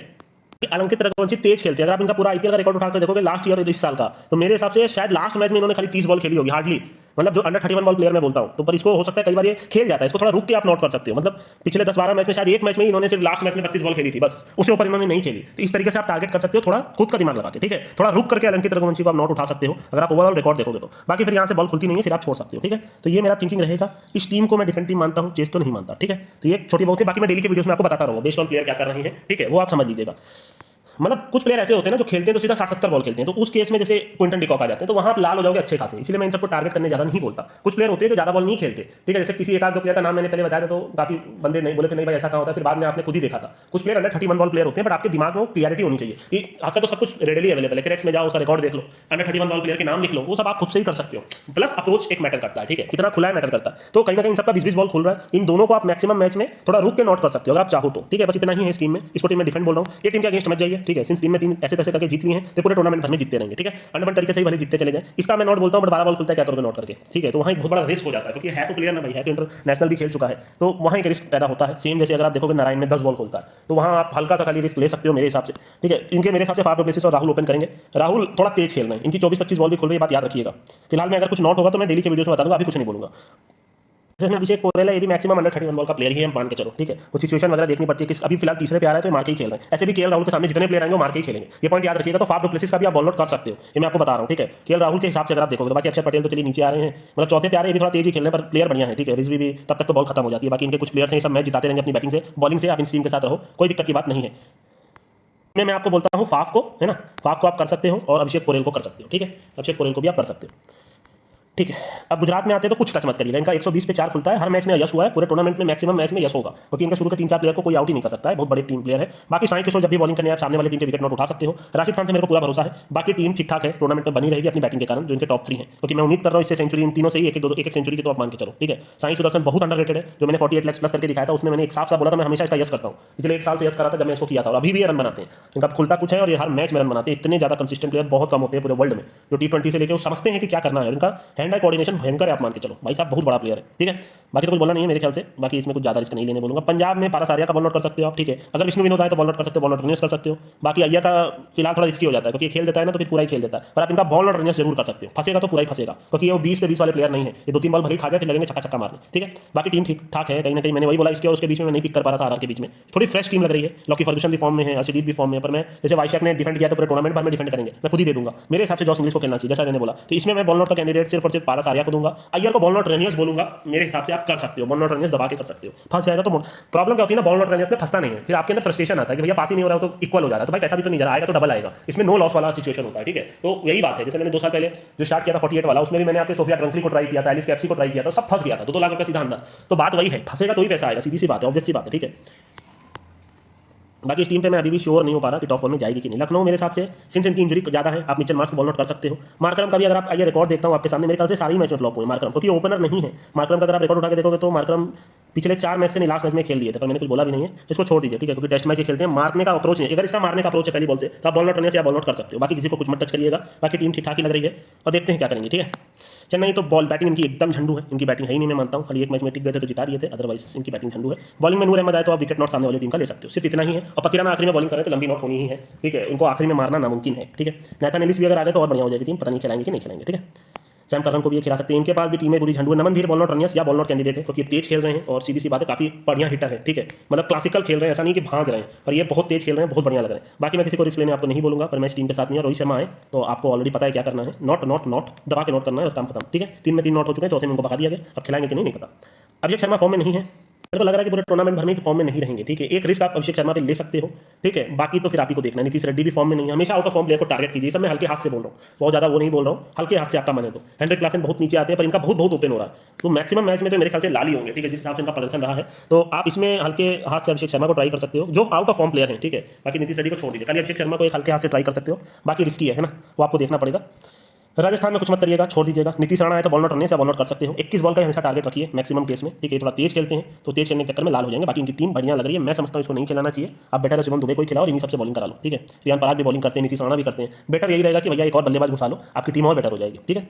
अलंकित रघुवंशी तेज खेलते हैं, अगर आप इनका पूरा आईपीएल का रिकॉर्ड उठाकर देखोगे लास्ट ईयर इस साल का, तो मेरे हिसाब से शायद लास्ट मैच में इन्होंने खाली 30 बॉल खेली होगी, हार्डली, मतलब जो अंडर 31 बॉल प्लेयर मैं बोलता हूं। तो पर इसको हो सकता है कई बार ये खेल जाता है, इसको थोड़ा रुक के आप नोट कर सकते हो। मतलब पिछले 10-12 मैच में शायद एक मैच में इन्होंने सिर्फ लास्ट मैच में 32 बॉल खेली थी, बस उसके ऊपर इन्होंने नहीं खेली। तो इस तरीके से आप टारगेट कर सकते हो, थोड़ा खुद का दिमाग लगा के। ठीक है, थोड़ा रुक करके अलंकित रघुवंशी को आप नोट उठा सकते हो अगर आप ओवरऑल रिकॉर्ड देखोगे तो। बाकी फिर यहाँ से बॉल खुलती नहीं है, फिर आप छोड़ सकते हो। ठीक है, तो ये मेरा थिंकिंग रहेगा। इस टीम को मैं डिफेंड टीम मानता हूँ, चेस तो नहीं मानता। ठीक है, तो ये छोटी बहुत है, बाकी मैं डेली के वीडियोस में आपको बताता रहूँगा बेस्ड ऑन प्लेयर क्या कर रहे हैं। ठीक है, वो आप समझ लीजिएगा। मतलब कुछ प्लेयर ऐसे होते हैं ना जो खेलते हैं तो सीधा 60-70 बॉल खेलते हैं, तो उस केस में जैसे क्विंटन डिकॉक आ जाते हैं, तो वहां आप लाल हो जाओगे अच्छे खासे। इसलिए मैं इन सबको टारगेट करने ज्यादा नहीं बोलता। कुछ प्लेयर होते हैं जो ज्यादा बॉल नहीं खेलते। ठीक है, जैसे किसी एक आध 2 प्लेयर का नाम मैंने पहले बताया था, तो काफी बंदे नहीं बोले थे नहीं भाई ऐसा कहाँ होता है, फिर बाद में आपने खुद ही देखा था। कुछ प्लेयर अंडर 31 बॉल प्लेयर होते हैं, बट आपके दिमाग में वो क्लियरिटी होनी चाहिए कि आपका तो सब कुछ रेडली अवेलेबल है। क्रेक्स में जाओ, उसका रिकॉर्ड देख लो, अंडर 31 बॉल प्लेयर के नाम लिख लो, वो सब आप खुद से ही कर सकते हो। प्लस अप्रोच एक मैटर करता है। ठीक है, कितना खुला है मैटर करता है। तो कहीं ना कहीं सबका 20-20 बॉल खुल रहा है, इन दोनों को आप मैक्सिमम मैच में थोड़ा रुक के नोट कर सकते हो अगर आप चाहो तो। ठीक है, बस इतना ही है इस टीम में। इसको टीम में डिफेंड बोल रहा हूँ, ये टीम के अगेंस्ट मत जाइए। ठीक है, सिंस टीम में 3 ऐसे तैसे करके जीत ली है, तो पूरे टूर्नामेंट भर में जीतते रहेंगे। ठीक है, अंडर तरीके से ही भले जीतते चले जाए। इसका मैं नोट बोलता हूं, बट 12 बॉल खुलता है क्या करोगे नोट करके। ठीक है, तो वहां एक बहुत बड़ा रिस्क हो जाता है, क्योंकि है तो प्लेयर ना भाई, है तो इंटरनेशनल भी खेल चुका है, तो वहां एक रिस्क पैदा होता है। सेम जैसे अगर आप देखोगे नारायण में 10 बॉल खुलता है, तो वहां आप हल्का सा खाली रिस्क ले सकते हो मेरे हिसाब से। ठीक है, इनके मेरे हिसाब से फाफ डुप्लेसिस और राहुल ओपन करेंगे। राहुल थोड़ा तेज खेल रहे हैं, इनकी 24-25 बॉल भी खुल रही है, बात याद रखिएगा। फिलहाल में अगर कुछ नोट होगा तो मैं डेली के वीडियो में बता दूंगा, अभी कुछ नहीं बोलूंगा। जैसे अभिषेक पोरेल है, ये भी मैक्सिमम अंडर 31 बॉल का प्लेयर ही है, मान के चलो। ठीक है, वो सिचुएशन वगैरह देखनी पड़ती है कि अभी फिलहाल तीसरे पे आ रहा है तो मार के ही खेल रहे हैं। ऐसे भी केएल राहुल के सामने जितने प्लेयर आएंगे वो मार के ही खेलेंगे, ये पॉइंट याद रखिएगा। तो फाफ डुप्लेसिस का भी आप बॉल नोट कर सकते हो, ये मैं आपको बता रहा हूँ। ठीक है, केएल राहुल के हिसाब से अगर आप देखोगे तो बाकी अक्षर पटेल तो चलिए नीचे आ रहे हैं, मतलब चौथे पे आ रहे हैं, भी थोड़ा तेज ही खेलने पर प्लेयर बढ़िया है। ठीक है, रिजवी भी तब तक तो बॉल खत्म हो जाती है। बाकी इनके कुछ प्लेयर्स हैं, सब मैच जिताते रहेंगे अपनी बैटिंग से, बॉलिंग से। आप इन टीम के साथ रहो, कोई दिक्कत की बात नहीं है। मैं आपको बोलता हूँ फाफ को, है ना, फाफ को आप कर सकते हो और अभिषेक पोरेल को कर सकते हो। ठीक है, अभिषेक पोरेल को भी आप कर सकते हो। ठीक है, अब गुजरात में आते हैं तो कुछ टच मत करिएगा। इनका 120 पे 4 खुलता है, हर मैच में यश हुआ है, पूरे टूर्नामेंट में मैक्सिमम मैच में यश होगा, क्योंकि इनके शुरू के 3-4 प्लेयर को कोई आउट ही नहीं कर सकता है, बहुत बड़े टीम प्लेयर है। बाकी साई किशोर जब भी बॉलिंग करने आप सामने वाली टीम के विकेट नोट उठा सकते हो। राशिद खान से मेरे को पूरा भरोसा है, बाकी टीम ठीक ठाक है, टूर्नामेंट में बनी रहेगी अपनी बैटिंग के कारण, जो इनके टॉप 3 है। क्योंकि मैं उम्मीद कर रहा हूँ इससे सेंचुरी इन तीनों से ही एक सेंचुरी की तो आप मान के चलो। ठीक है, साई सुदर्शन बहुत अंडररेटेड है, जो मैंने 48 लाख प्लस करके दिखाया था, उसमें मैंने एक साफ बोला था मैं हमेशा इसका यस करता हूँ। पिछले 1 साल से यस करा था जब मैं इसको किया था, और अभी भी ये रन बनाते हैं। इनका खुलता कुछ है और ये हर मैच में रन बनाते हैं। इतने ज्यादा कंसिस्टेंट प्लेयर बहुत कम होते हैं पूरे वर्ल्ड में, जो T20 से लेकर वो समझते हैं कि क्या करना है। इनका हैंड आई कोऑर्डिनेशन भयंकर है, आप मान के चलो भाई साहब, बहुत बड़ा प्लेयर है। ठीक है, बाकी तो कुछ बोलना नहीं है मेरे ख्याल से, बाकी इसमें कुछ ज्यादा रिस्क नहीं लेने बोलूंगा। पंजाब में पारस आर्या का बॉल नोट कर सकते हो आप। ठीक है, अगर विष्णु विनोद आए तो बॉल नोट कर सकते हो, बॉल नोट रनर्स कर सकते हो। बाकी अय्यर का फिलहाल थोड़ा रिस्की हो जाता है, क्योंकि खेल देता है ना तो फिर पूरा ही खेल देता है, पर आप इनका बॉल नोट रनर्स जरूर कर सकते हो। फंसेगा तो पूरा ही फंसेगा, क्योंकि ये 20 पे 20 वाले प्लेयर नहीं है, ये 2-3 बॉल भले खा जाए फिर लगेंगे छक्का छक्का मारने। ठीक है, बाकी टीम ठीक ठाक है, कहीं ना कहीं मैंने वही बोला इसके और उसके बीच में मैं नहीं पिक कर पा रहा था। आरआर के बीच में थोड़ी फ्रेश टीम लग रही है। लॉकी फर्गूसन भी फॉर्म में है, अर्शदीप भी फॉर्म में है, पर मैं जैसे वाइशैक ने डिफेंड किया तो पूरे टूर्नामेंट भर में डिफेंड करेंगे, मैं खुद ही दे दूंगा। मेरे हिसाब से जॉस इंग्लिश को खेलना चाहिए, जैसा मैंने बोला। तो इसमें मैं बॉल नोट का कैंडिडेट सिर्फ और सिर्फ पारस आर्या को दूंगा। अय्यर को बॉल नोट रनर्स बोलूंगा, मेरे हिसाब से आप कर सकते हो, बॉल नॉट रनर्स दबा के कर सकते हो। फंस जाएगा तो प्रॉब्लम क्या होती है ना, बॉल नॉट रनर्स में फंसता नहीं है, फिर आपके अंदर फ्रस्ट्रेशन आता है कि भैया पास ही नहीं हो रहा हो तो इक्वल हो जा रहा है, तो भाई पैसा भी तो नहीं जा रहा, आएगा तो डबल आएगा। इसमें नो लॉस वाला सिचुएशन होता है। ठीक है, तो यही बात है। जैसे मैंने 2 साल पहले जो स्टार्ट किया था 48 वाला, उसमें भी मैंने आपके सोफिया ट्रंकली को ट्राई किया था, एलिस कैप्सी को ट्राई किया था, सब फंस गया था, 2-2 लाख रुपए सीधा अंदर। तो बात वही है, फंसेगा तो ही पैसा आएगा, सीधी सी बात है, ऑब्वियस सी बात है। ठीक है, बाकी इस टीम पे मैं अभी भी श्योर नहीं हो पा रहा कि टॉप 4 में जाएगी कि नहीं। लखनऊ मेरे हिसाब से सिंस इनकी इंजरी ज़्यादा है, आप मिचेल मार्श को बॉल नोट कर सकते हो। मार्करम का भी अगर आप आइए रिकॉर्ड देखता हूँ आपके सामने, मेरे ख्याल से सारी मैच में फ्लॉप हुए मार्करम, क्योंकि ओपनर नहीं है। मार्करम का अगर आप रिकॉर्ड उठा के देखोगे तो मार्करम पिछले 4 मैच से नहीं, लास्ट मैच में खेल दिए थे, पर मैंने कुछ बोला भी नहीं है, इसको छोड़ दीजिए, ठीक है, क्योंकि टेस्ट मैच खेलते हैं, मारने का अप्रोच नहीं, अगर इसका मारने का अप्रोच है पहली बॉल से तो आप बॉल नॉट रनने से आप बॉल नॉट कर सकते हो, बाकी किसी को कुछ मत टच करिएगा, बाकी टीम ठीक ठाक ही लग रही है और देखते हैं क्या करेंगे, ठीक है। चेन्नई तो बॉल बैटिंग इनकी एकदम झंडू है, इनकी बैटिंग है ही नहीं, मैं मानता हूँ, खाली एक मैच में टिक गए थे तो जिता दिए थे, अदरवाइज इनकी बैटिंग झंडू है। बॉलिंग में नूर अहमद आए तो आप विकेट नॉट सामने वाली टीम का ले सकते हो, सिर्फ इतना ही है, और पकीराना आखिरी में बॉलिंग करें तो लंबी नॉट होनी ही है, ठीक है, उनको आखिरी में मारना नामुमकिन है, ठीक है। नेथन एलिस भी अगर आ गए तो और बढ़िया हो जाएगी टीम, पता नहीं खिलाएंगे कि नहीं खिलाएंगे, ठीक है। सैम करन को भी ये खिला सकते हैं, इनके पास भी टीमें पूरी झंडू है। नमन धीर बॉल नॉट रनियर्स या बॉल नॉट कैंडिडेट है, क्योंकि तेज खेल रहे हैं और सीधी सी बात है काफी बढ़िया हिटर है, ठीक है, मतलब क्लासिकल खेल रहे हैं, ऐसा नहीं कि भांज रहे हैं, पर ये बहुत तेज खेल रहे हैं, बहुत बढ़िया लग रहे हैं। बाकी मैं किसी को रिस्क लेने आपको नहीं बोलूंगा, पर मैच टीम के साथ नहीं है, रोहित शर्मा आए तो आपको ऑलरेडी पता है क्या करना है, नॉट नॉट नॉट दबा के नोट करना है, बस काम खत्म, ठीक है। 3 में 3 नॉट हो चुके हैं, चौथे में उनको भगा दिया गया, अब खिलाएंगे कि नहीं पता। अभिषेक शर्मा फॉर्म में नहीं है, मेरे को लग रहा है कि पूरे टूर्नामेंट भर में फॉर्म में नहीं रहेंगे, ठीक है, एक रिस्क आप अभिषेक शर्मा पे ले सकते हो, ठीक है, बाकी तो फिर आप ही को देखना है। नीतीश रेड्डी भी फॉर्म में नहीं है, हमेशा आउट ऑफ फॉर्म प्लेयर को टारगेट कीजिए, सब मैं हल्के हाथ से बोल रहा हूँ, बहुत ज्यादा वो नहीं बोल रहा हूँ, हल्के हाथ से आपका मन है तो। हेनरिक क्लासन बहुत नीचे आते हैं, पर इनका बहुत बहुत ओपन हो रहा है, तो मैक्सिमम मैच में तो मेरे ख्याल से लाल ही होंगे, ठीक है, जिस हिसाब से इनका प्रदर्शन रहा है, तो आप इसमें हल्के हाथ से अभिषेक शर्मा को ट्राई कर सकते हो, जो आउट ऑफ फॉर्म प्लेयर है, ठीक है, बाकी नीतीश रेड्डी को छोड़ दीजिए, खाली अभिषेक शर्मा को एक हल्के हाथ से ट्राई कर सकते हो, बाकी रिस्की है ना, वो आपको देखना पड़ेगा। राजस्थान में कुछ मत करिएगा, छोड़ दीजिएगा। नीतीश राणा है तो बॉल नॉट रनने से बॉल नॉट कर सकते हो, 21 बॉल का हमेशा टारगेट रखिए मैक्सिमम केस में, ठीक है, थोड़ा तेज खेलते हैं तो तेज खेलने के चक्कर में लाल हो जाएंगे, बाकी इनकी टीम बढ़िया लग रही है, मैं समझता हूँ इसको नहीं खिलाना चाहिए, आप बेटर है शुभम दुबे को ही खिलाओ और इन्हीं सबसे बॉलिंग करा लो, ठीक है। रियान पराग भी बॉलिंग करते हैं, नीतीश राणा भी करते हैं, बेटर यही रहेगा कि भैया एक और बल्लेबाज घुसा लो, आपकी टीम और बेटर हो जाएगी, ठीक है।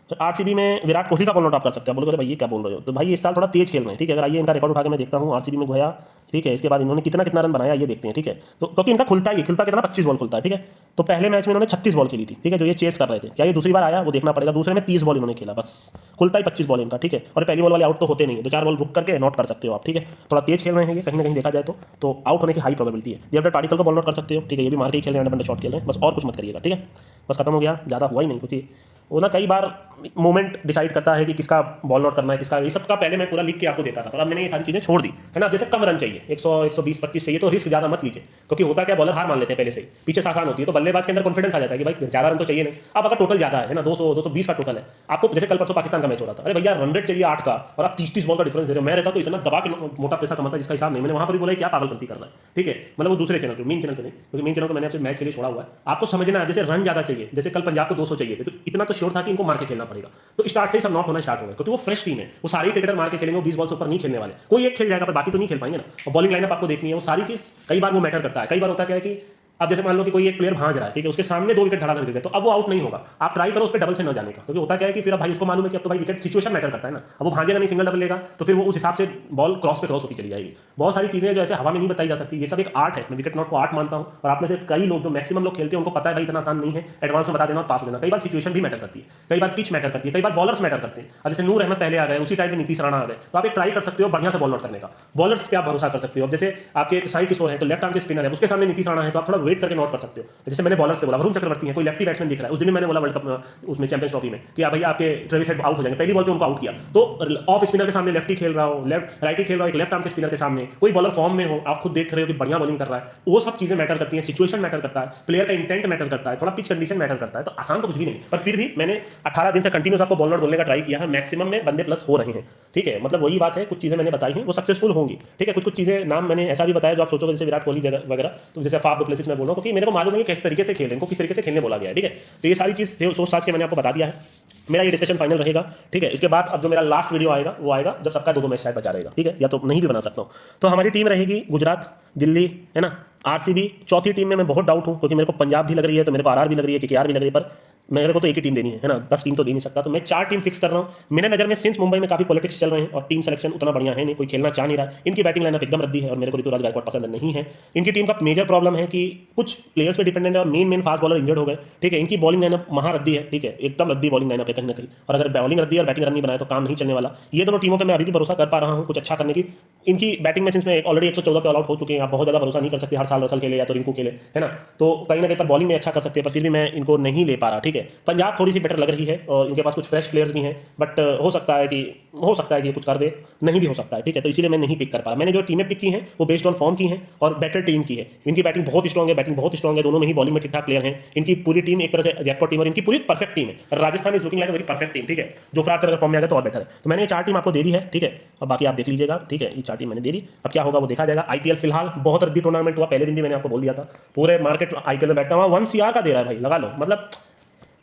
तो आरसीबी में विराट कोहली का बॉल नॉट आप कर सकते हैं, बोलोगे भाई ये क्या बोल रहे हो, तो भाई इस साल थोड़ा तेज खेल रहे हैं, ठीक है, अगर आइए इनका रिकॉर्ड उठा के मैं देखता हूँ आरसीबी में गोया, ठीक है, इसके बाद इन्होंने कितना कितना रन बनाया ये देखते हैं, ठीक है, तो क्योंकि इनका खुलता कितना 25 बॉल खुलता है, ठीक है, तो पहले मैच में इन्होंने 36 बॉल खेली थी, ठीक है, जो ये चेस कर रहे थे, क्या ये दूसरी बार आया वो देखना पड़ेगा, दूसरे में 30 बॉल इन्होंने खेला, बस खुलता ही 25 बॉल इनका, ठीक है, और पहली बॉल वाले आउट तो होते नहीं है, 2-4 बॉल रुक करके नॉट कर सकते हो आप, ठीक है, थोड़ा तेज खेल रहे हैं ये, कहीं ना कहीं देखा जाए तो आउट होने की हाई प्रोबेबिलिटी है। देवदत्त पाटिकल को बॉल नॉट कर सकते हो, ठीक है, ये भी मार के ही खेल रहे हैं, अंडर शॉट खेल रहे हैं, बस और कुछ मत करिएगा, ठीक है, बस खत्म हो गया, ज़्यादा हुआ ही नहीं, क्योंकि वो ना कई बार मोमेंट डिसाइड करता है कि किसका बॉल नॉट करना है, किसका, ये सब का पहले मैं पूरा लिख के आपको देता था, पर अब मैंने ये सारी चीजें छोड़ दी है ना। जैसे कम रन चाहिए, 100 120 25 चाहिए तो रिस्क ज्यादा मत लीजिए, क्योंकि होता क्या बॉलर हार मान लेते हैं पहले से ही, पीछे साखान होती है, तो बल्लेबाज के अंदर कॉन्फिडेंस आ जाता है कि भाई ज्यादा रन तो चाहिए नहीं। अब अगर टोटल ज्यादा है ना, 200 220 का टोटल है आपको, जैसे कल परसों पाकिस्तान का मैच हो रहा था, अरे भैया रन रेट चाहिए 8 का और आप 30 बॉल का डिफरेंस दे रहे हो, मैं रहता तो इतना दबा के मोटा पैसा कमाता जिसका हिसाब नहीं, मैंने वहां पर भी बोला क्या पागलपंती कर रहा है, ठीक है, मतलब वो दूसरे चैनल पे, मेन चैनल पे नहीं, क्योंकि मेन चैनल को मैंने आपसे मैच के लिए छोड़ा हुआ है, आपको समझना है, जैसे रन ज्यादा चाहिए, जैसे कल पंजाब को 200 चाहिए थे, तो इतना तो श्योर था कि इनको मार के खेलना पड़ेगा, तो स्टार्ट से ही सब नॉट होना स्टार्ट हो गया, क्योंकि वो फ्रेश टीम है, वो सारे क्रिकेटर मार के खेलेंगे, वो 20 बॉल से ऊपर नहीं खेलने वाले, कोई एक खेल जाएगा पर बाकी तो नहीं खेल पाएंगे ना, और बॉलिंग लाइनअप आपको देखनी है, वो सारी चीज कई बार वो मैटर करता है। कई बार होता क्या है कि अब जैसे मान लो कि कोई एक प्लेयर भांज रहा है, ठीक है, उसके सामने 2 विकेट धड़ाधड़ गिर गए, तो अब वो आउट नहीं होगा, आप ट्राई करो उस पर डबल से न जाने का, क्योंकि होता क्या है कि फिर अब भाई उसको मालूम है कि अब तो भाई विकेट सिचुएशन मैटर करता है ना, अब वो भांजेगा नहीं, सिंगल डबल लेगा, तो फिर वो उस हिसाब से बॉल क्रॉस पे क्रॉस होती चली जाएगी। बहुत सारी चीजें जो ऐसे हवा में नहीं बताई जा सकती, ये सब एक आर्ट है, मैं विकेट नॉट को आर्ट मानता हूँ, और आप में से कई लोग जो मैक्सिमम लोग खेलते हैं उनको पता है भाई इतना आसान नहीं है एडवांस में बता देना और पास हो देना। कई बार सिचुएशन भी मैटर करती है, कई बार पिच मैटर करती है, कई बार बॉलर्स मैटर करते हैं। अब जैसे नूर अहमद पहले आ गए, उसी टाइम पे नीतीश राणा आ गए, तो आप एक ट्राई कर सकते हो बढ़िया से बॉल नॉट करने का, बॉलर्स पे आप भरोसा कर सकते हो। अब जैसे आपके साई किशोर है तो लेफ्ट आर्म के स्पिनर है, उसके सामने नीतीश राणा है, तो आप थोड़ा वेट करके नॉट कर सकते हो। जैसे मैंने बॉलर्स पे बोला, वरुण चक्रवर्ती है, कोई लेफ्टी बैट्समैन दिख रहा है, उस दिन मैंने बोला वर्ल्ड कप उसमें चैंपियंस ट्रॉफी में कि भैया आपके ट्रेविस हेड आउट हो जाएंगे, पहली बॉल पे उनको आउट किया, तो ऑफ स्पिनर के सामने लेफ्टी खेल रहा हो, लेफ्ट राइटी खेल रहा हो, एक लेफ्ट आर्म के स्पिनर के सामने कोई बॉलर फॉर्म में हो, आप खुद देख रहे हो कि बढ़िया बॉलिंग कर रहा है, वो सब चीजें मैटर करती हैं, सिचुएशन मैटर करता है, प्लेयर का इंटेंट मैटर करता है, थोड़ा पिच कंडीशन मैटर करता है, तो आसान तो कुछ भी नहीं, पर फिर भी मैंने 18 दिन से कंटिन्यूस आपको बॉल नॉट बोलने का ट्राई किया है, मैक्सिमम में बंदे प्लस हो रहे हैं, ठीक है, मतलब वही बात है, कुछ चीजें मैंने बताई हैं वो सक्सेसफुल होंगी, ठीक है, कुछ चीजें नाम मैंने ऐसा भी बताया जो आप सोचोगे जैसे विराट कोहली वगैरह, तो जैसे फाफ डुप्लेसिस में बोल रहा हूं, क्योंकि मेरे को मालूम है कि किस तरीके से खेलें, इनको किस तरीके से खेलने बोला गया है, ठीक है, तो ये सारी चीज सोच साच के मैंने आपको बता दिया है। मेरा ये डिस्कशन फाइनल रहेगा, ठीक है, इसके बाद अब जो मेरा लास्ट वीडियो आएगा वो आएगा जब सबका 2-2 मैच शायद बचा रहेगा, ठीक है, या तो नहीं भी बना सकता हूँ। तो हमारी टीम रहेगी गुजरात, दिल्ली, है ना, आरसीबी। चौथी टीम में मैं बहुत डाउट हूँ, क्योंकि मेरे को पंजाब भी लग रही है, तो मेरे को आरआर भी लग रही है, केकेआर भी लग रही है, पर मेरे को तो एक ही टीम देनी है ना, 10 टीम तो दे नहीं सकता, तो मैं 4 टीम फिक्स कर रहा हूँ। मेरे नजर में सिंस मुंबई में काफी पॉलिटिक्स चल रहे हैं और टीम सिलेक्शन उतना बढ़िया है नहीं, कोई खेलना चाह नहीं रहा, इनकी बैटिंग लाइनअप एकदम रद्दी है और मेरे को ऋतुराज गायकवाड पसंद नहीं है। इनकी टीम का मेजर प्रॉब्लम है कि कुछ प्लेयर्स पे डिपेंडेंट है और मेन फास्ट बॉलर इंजर्ड हो गए, ठीक है, इनकी बॉलिंग लाइनअप महा रद्दी है, ठीक है, एकदम रद्दी बॉलिंग लाइनअप है कहीं ना कहीं, और अगर बॉलिंग रद्दी और बैटिंग रन नहीं बनाए तो काम नहीं चलने वाला। ये दोनों टीमों पर मैं अभी भी भरोसा कर पा रहा हूँ कुछ अच्छा करने की। इनकी बैटिंग में सिंस में ऑलरेडी 114 पे ऑल आउट हो चुके हैं, आप बहुत ज्यादा भरोसा नहीं कर सकते, हर साल रसल खेले या तो रिंकू खेले, है ना, तो कहीं ना कहीं पर बॉलिंग में अच्छा कर सकते हैं, पर फिर भी मैं इनको नहीं ले पा रहा, ठीक है। पंजाब थोड़ी सी बेटर लग रही है और इनके पास कुछ फ्रेश प्लेयर्स भी हैं, बट हो सकता है कि कुछ कर दे, नहीं भी हो सकता है, ठीक है, तो इसीलिए मैं नहीं पिक कर पा रहा। मैंने जो टीमें पिक की हैं वो बेस्ड ऑन फॉर्म की हैं और बेटर टीम की है। इनकी बैटिंग बहुत स्ट्रॉन्ग है, बैटिंग बहुत स्ट्रॉन्ग है, दोनों में ही बॉलिंग में ठीक ठाक प्लेयर हैं। इनकी पूरी टीम एक तरह से जैकपॉट टीम और इनकी पूरी परफेक्ट टीम है। Rajasthan is looking like a very perfect team, ठीक है, जो फ्रार अगर फॉर्म में आ गया तो और बेटर है। तो मैंने ये 4 टीम आपको दे दी है, ठीक है, अब बाकी आप देख लीजिएगा, ठीक है, ये 4 टीम मैंने दे दी, अब क्या होगा वो देखा जाएगा। आईपीएल फिलहाल बहुत रद्दी टूर्नामेंट हुआ, पहले दिन भी मैंने आपको बोल दिया था, पूरे मार्केट आईपीएल में बैठता हुआ 1 CR का दे रहा है भाई, लगा लो, मतलब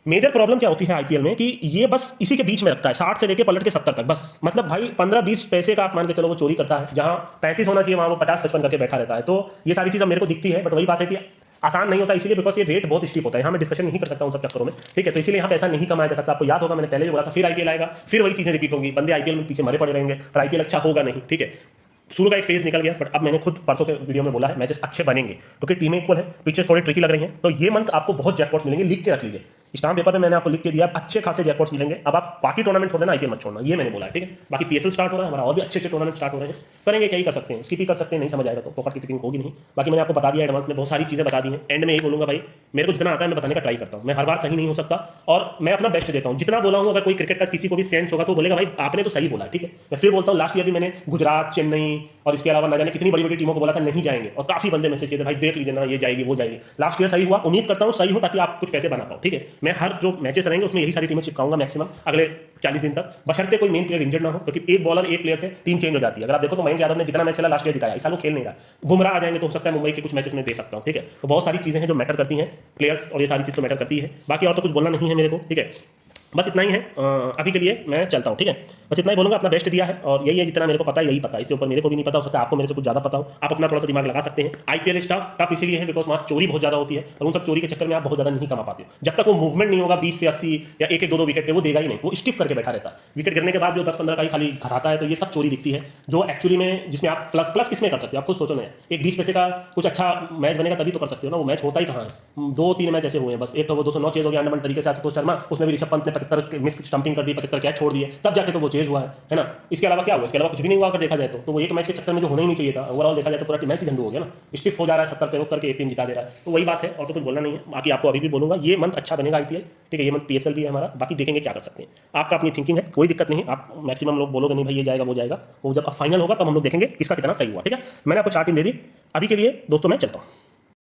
मेजर प्रॉब्लम क्या होती है आईपीएल में कि ये बस इसी के बीच में रखता है, 60 से लेके पलट के 70 तक बस। मतलब भाई 15-20 पैसे का आप मान के चलो वो चोरी करता है, जहां 35 होना चाहिए वहां वो 50-55 करके बैठा रहता है। तो ये सारी चीज़ मेरे को दिखती है, बट वही बात है कि आसान नहीं होता, इसीलिए बिकॉज ये रेट बहुत स्टीप होता है। यहाँ मैं डिस्कशन नहीं कर सकता उन सब चक्करों में, ठीक है। तो इसीलिए यहाँ पैसा नहीं कमाया जा सकता। आपको याद होगा मैंने पहले भी बोला था, फिर आईपीएल आएगा, फिर वही चीजें रिपीट होंगी, बंदे आईपीएल में पीछे मरे पड़े रहेंगे, पर आईपीएल अच्छा होगा नहीं, ठीक है। शुरू का एक फेज निकल गया, बट अब मैंने खुद परसों के वीडियो में बोला है मैचेस अच्छे बनेंगे, क्योंकि टीमें इक्वल है, पिचेस थोड़ी ट्रिकी लग रही हैं। तो ये मंथ आपको बहुत जैकपॉट्स मिलेंगे, लिख के रख लीजिए। स्टाम्प पेपर में मैंने आपको लिख के दिया, अच्छे खासे जैकपॉट्स मिलेंगे। अब आप बाकी टूर्नामेंट छोड़ देना, आईपीएल मत छोड़ना, ये मैंने बोला है, ठीक है। बाकी पीएसएल स्टार्ट हो रहा है हमारा, और भी अच्छे टूर्नामेंट स्टार्ट हो रहे हैं, करेंगे क्या ही कर सकते हैं, स्किप ही कर सकते हैं, नहीं समझ आएगा तो पॉकेट की टिपिंग होगी नहीं। बाकी मैंने आपको बता दिया एडवांस में, बहुत सारी चीजें बता दी हैं। एंड में यही बोलूंगा भाई, मेरे को जितना आता है मैं बताने का ट्राई करता हूँ। मैं हर बार सही नहीं हो सकता और मैं अपना बेस्ट देता हूँ, जितना बोला हूँ। अगर कोई क्रिकेट का किसी को भी सेंस होगा तो बोलेगा भाई आपने तो सही बोला, ठीक है। मैं फिर बोलता हूँ, लास्ट ईयर भी मैंने गुजरात, चेन्नई और इसके अलावा न जाने कितनी बड़ी बड़ी टीमों को बोला था नहीं जाएंगे, और काफी बंदे मैसेज किए थे भाई देख लीजिए ना, ये जाएगी वो जाएगी। लास्ट ईयर सही हुआ, उम्मीद करता हूँ सही हो, ताकि आप कुछ पैसे बना पाओ, ठीक है। मैं हर जो मैचेस रहेंगे उसमें यही सारी टीमें चिपकाऊंगा मैक्सिमम अगले 40 दिन तक, बशर्ते कोई मेन प्लेयर इंजर्ड ना हो, क्योंकि एक बॉलर एक प्लेयर से टीम चेंज हो जाती है। अगर आप देखो तो मयंक यादव ने जितना मैच खेला लास्ट ईयर जिताया, इस साल वो खेल नहीं रहा। बुमराह आ जाएंगे तो हो सकता है मुंबई के कुछ मैचेस में दे सकता हूं, ठीक है। तो बहुत सारी चीजें हैं जो मैटर करती हैं, प्लेयर्स और ये सारी चीज तो मैटर करती है। बाकी और तो कुछ बोलना नहीं है मेरे को, ठीक है। बस इतना ही है अभी के लिए, मैं चलता हूँ, ठीक है। बस इतना ही बोलूंगा, अपना बेस्ट दिया है और यही है जितना मेरे को पता है यही पता है, इससे ऊपर मेरे को भी नहीं पता, हो सकता है आपको मेरे से कुछ ज़्यादा पता हो, आप अपना थोड़ा सा दिमाग लगा सकते हैं। आईपीएल स्टाफ टफ इसीलिए है बिकॉज वहाँ चोरी बहुत ज़्यादा होती है, और उन सब चोरी के चक्कर में आप बहुत ज़्यादा नहीं कमा पाते। जब तक वो मूवमेंट नहीं होगा 20 से 80 या एक 2 विकेट पे, वो देगा ही नहीं, वो स्टिफ करके बैठा रहता है। विकेट गिरने के बाद जो 10-15 का ही खाली घटाता है, तो ये सब चोरी दिखती है, जो एक्चुअली में जिसमें आप प्लस किसमें कर सकते हो, आप खुद सोचो ना। एक 20 पैसे का कुछ अच्छा मैच बनेगा तभी तो कर सकते हो ना, वो मैच होता ही कहाँ है। 2-3 मैच ऐसे हुए हैं बस, एक तो वो 209 चेज हो गया अंडमान तरीके से आशुतोष शर्मा, उसमें भी ऋषभ पंत ने 75 मिस स्टंपिंग कर दी, 75 कैच छोड़ दिए, तब जाके तो वो चेज हुआ है ना। इसके अलावा क्या हुआ, इसके अलावा कुछ भी नहीं हुआ अगर देखा जाए तो वो एक मैच के चक्कर में जो होना ही नहीं चाहिए था, ओवरऑल देखा जाए तो पूरा मैच ही झंडू हो गया ना, स्टिफ हो जा रहा है, 70 पे रोक करके एक टीम जिता दे रहा है। तो वही बात है, और तो कुछ बोलना नहीं है। बाकी आपको अभी भी बोलूंगा, ये मंथ अच्छा बनेगा आईपीएल, ठीक है। ये मंथ पीएसएल भी है हमारा, बाकी देखेंगे क्या कर सकते हैं। आपका अपनी थिंकिंग है, कोई दिक्कत नहीं। आप मैक्सिमम लोग बोलोगे नहीं भाई ये जाएगा वो जाएगा, वो जब फाइनल होगा तब हम लोग देखेंगे किसका कितना सही हुआ, ठीक है। मैंने आपको 4 टीम दे दी अभी के लिए दोस्तों, मैं चलता हूँ।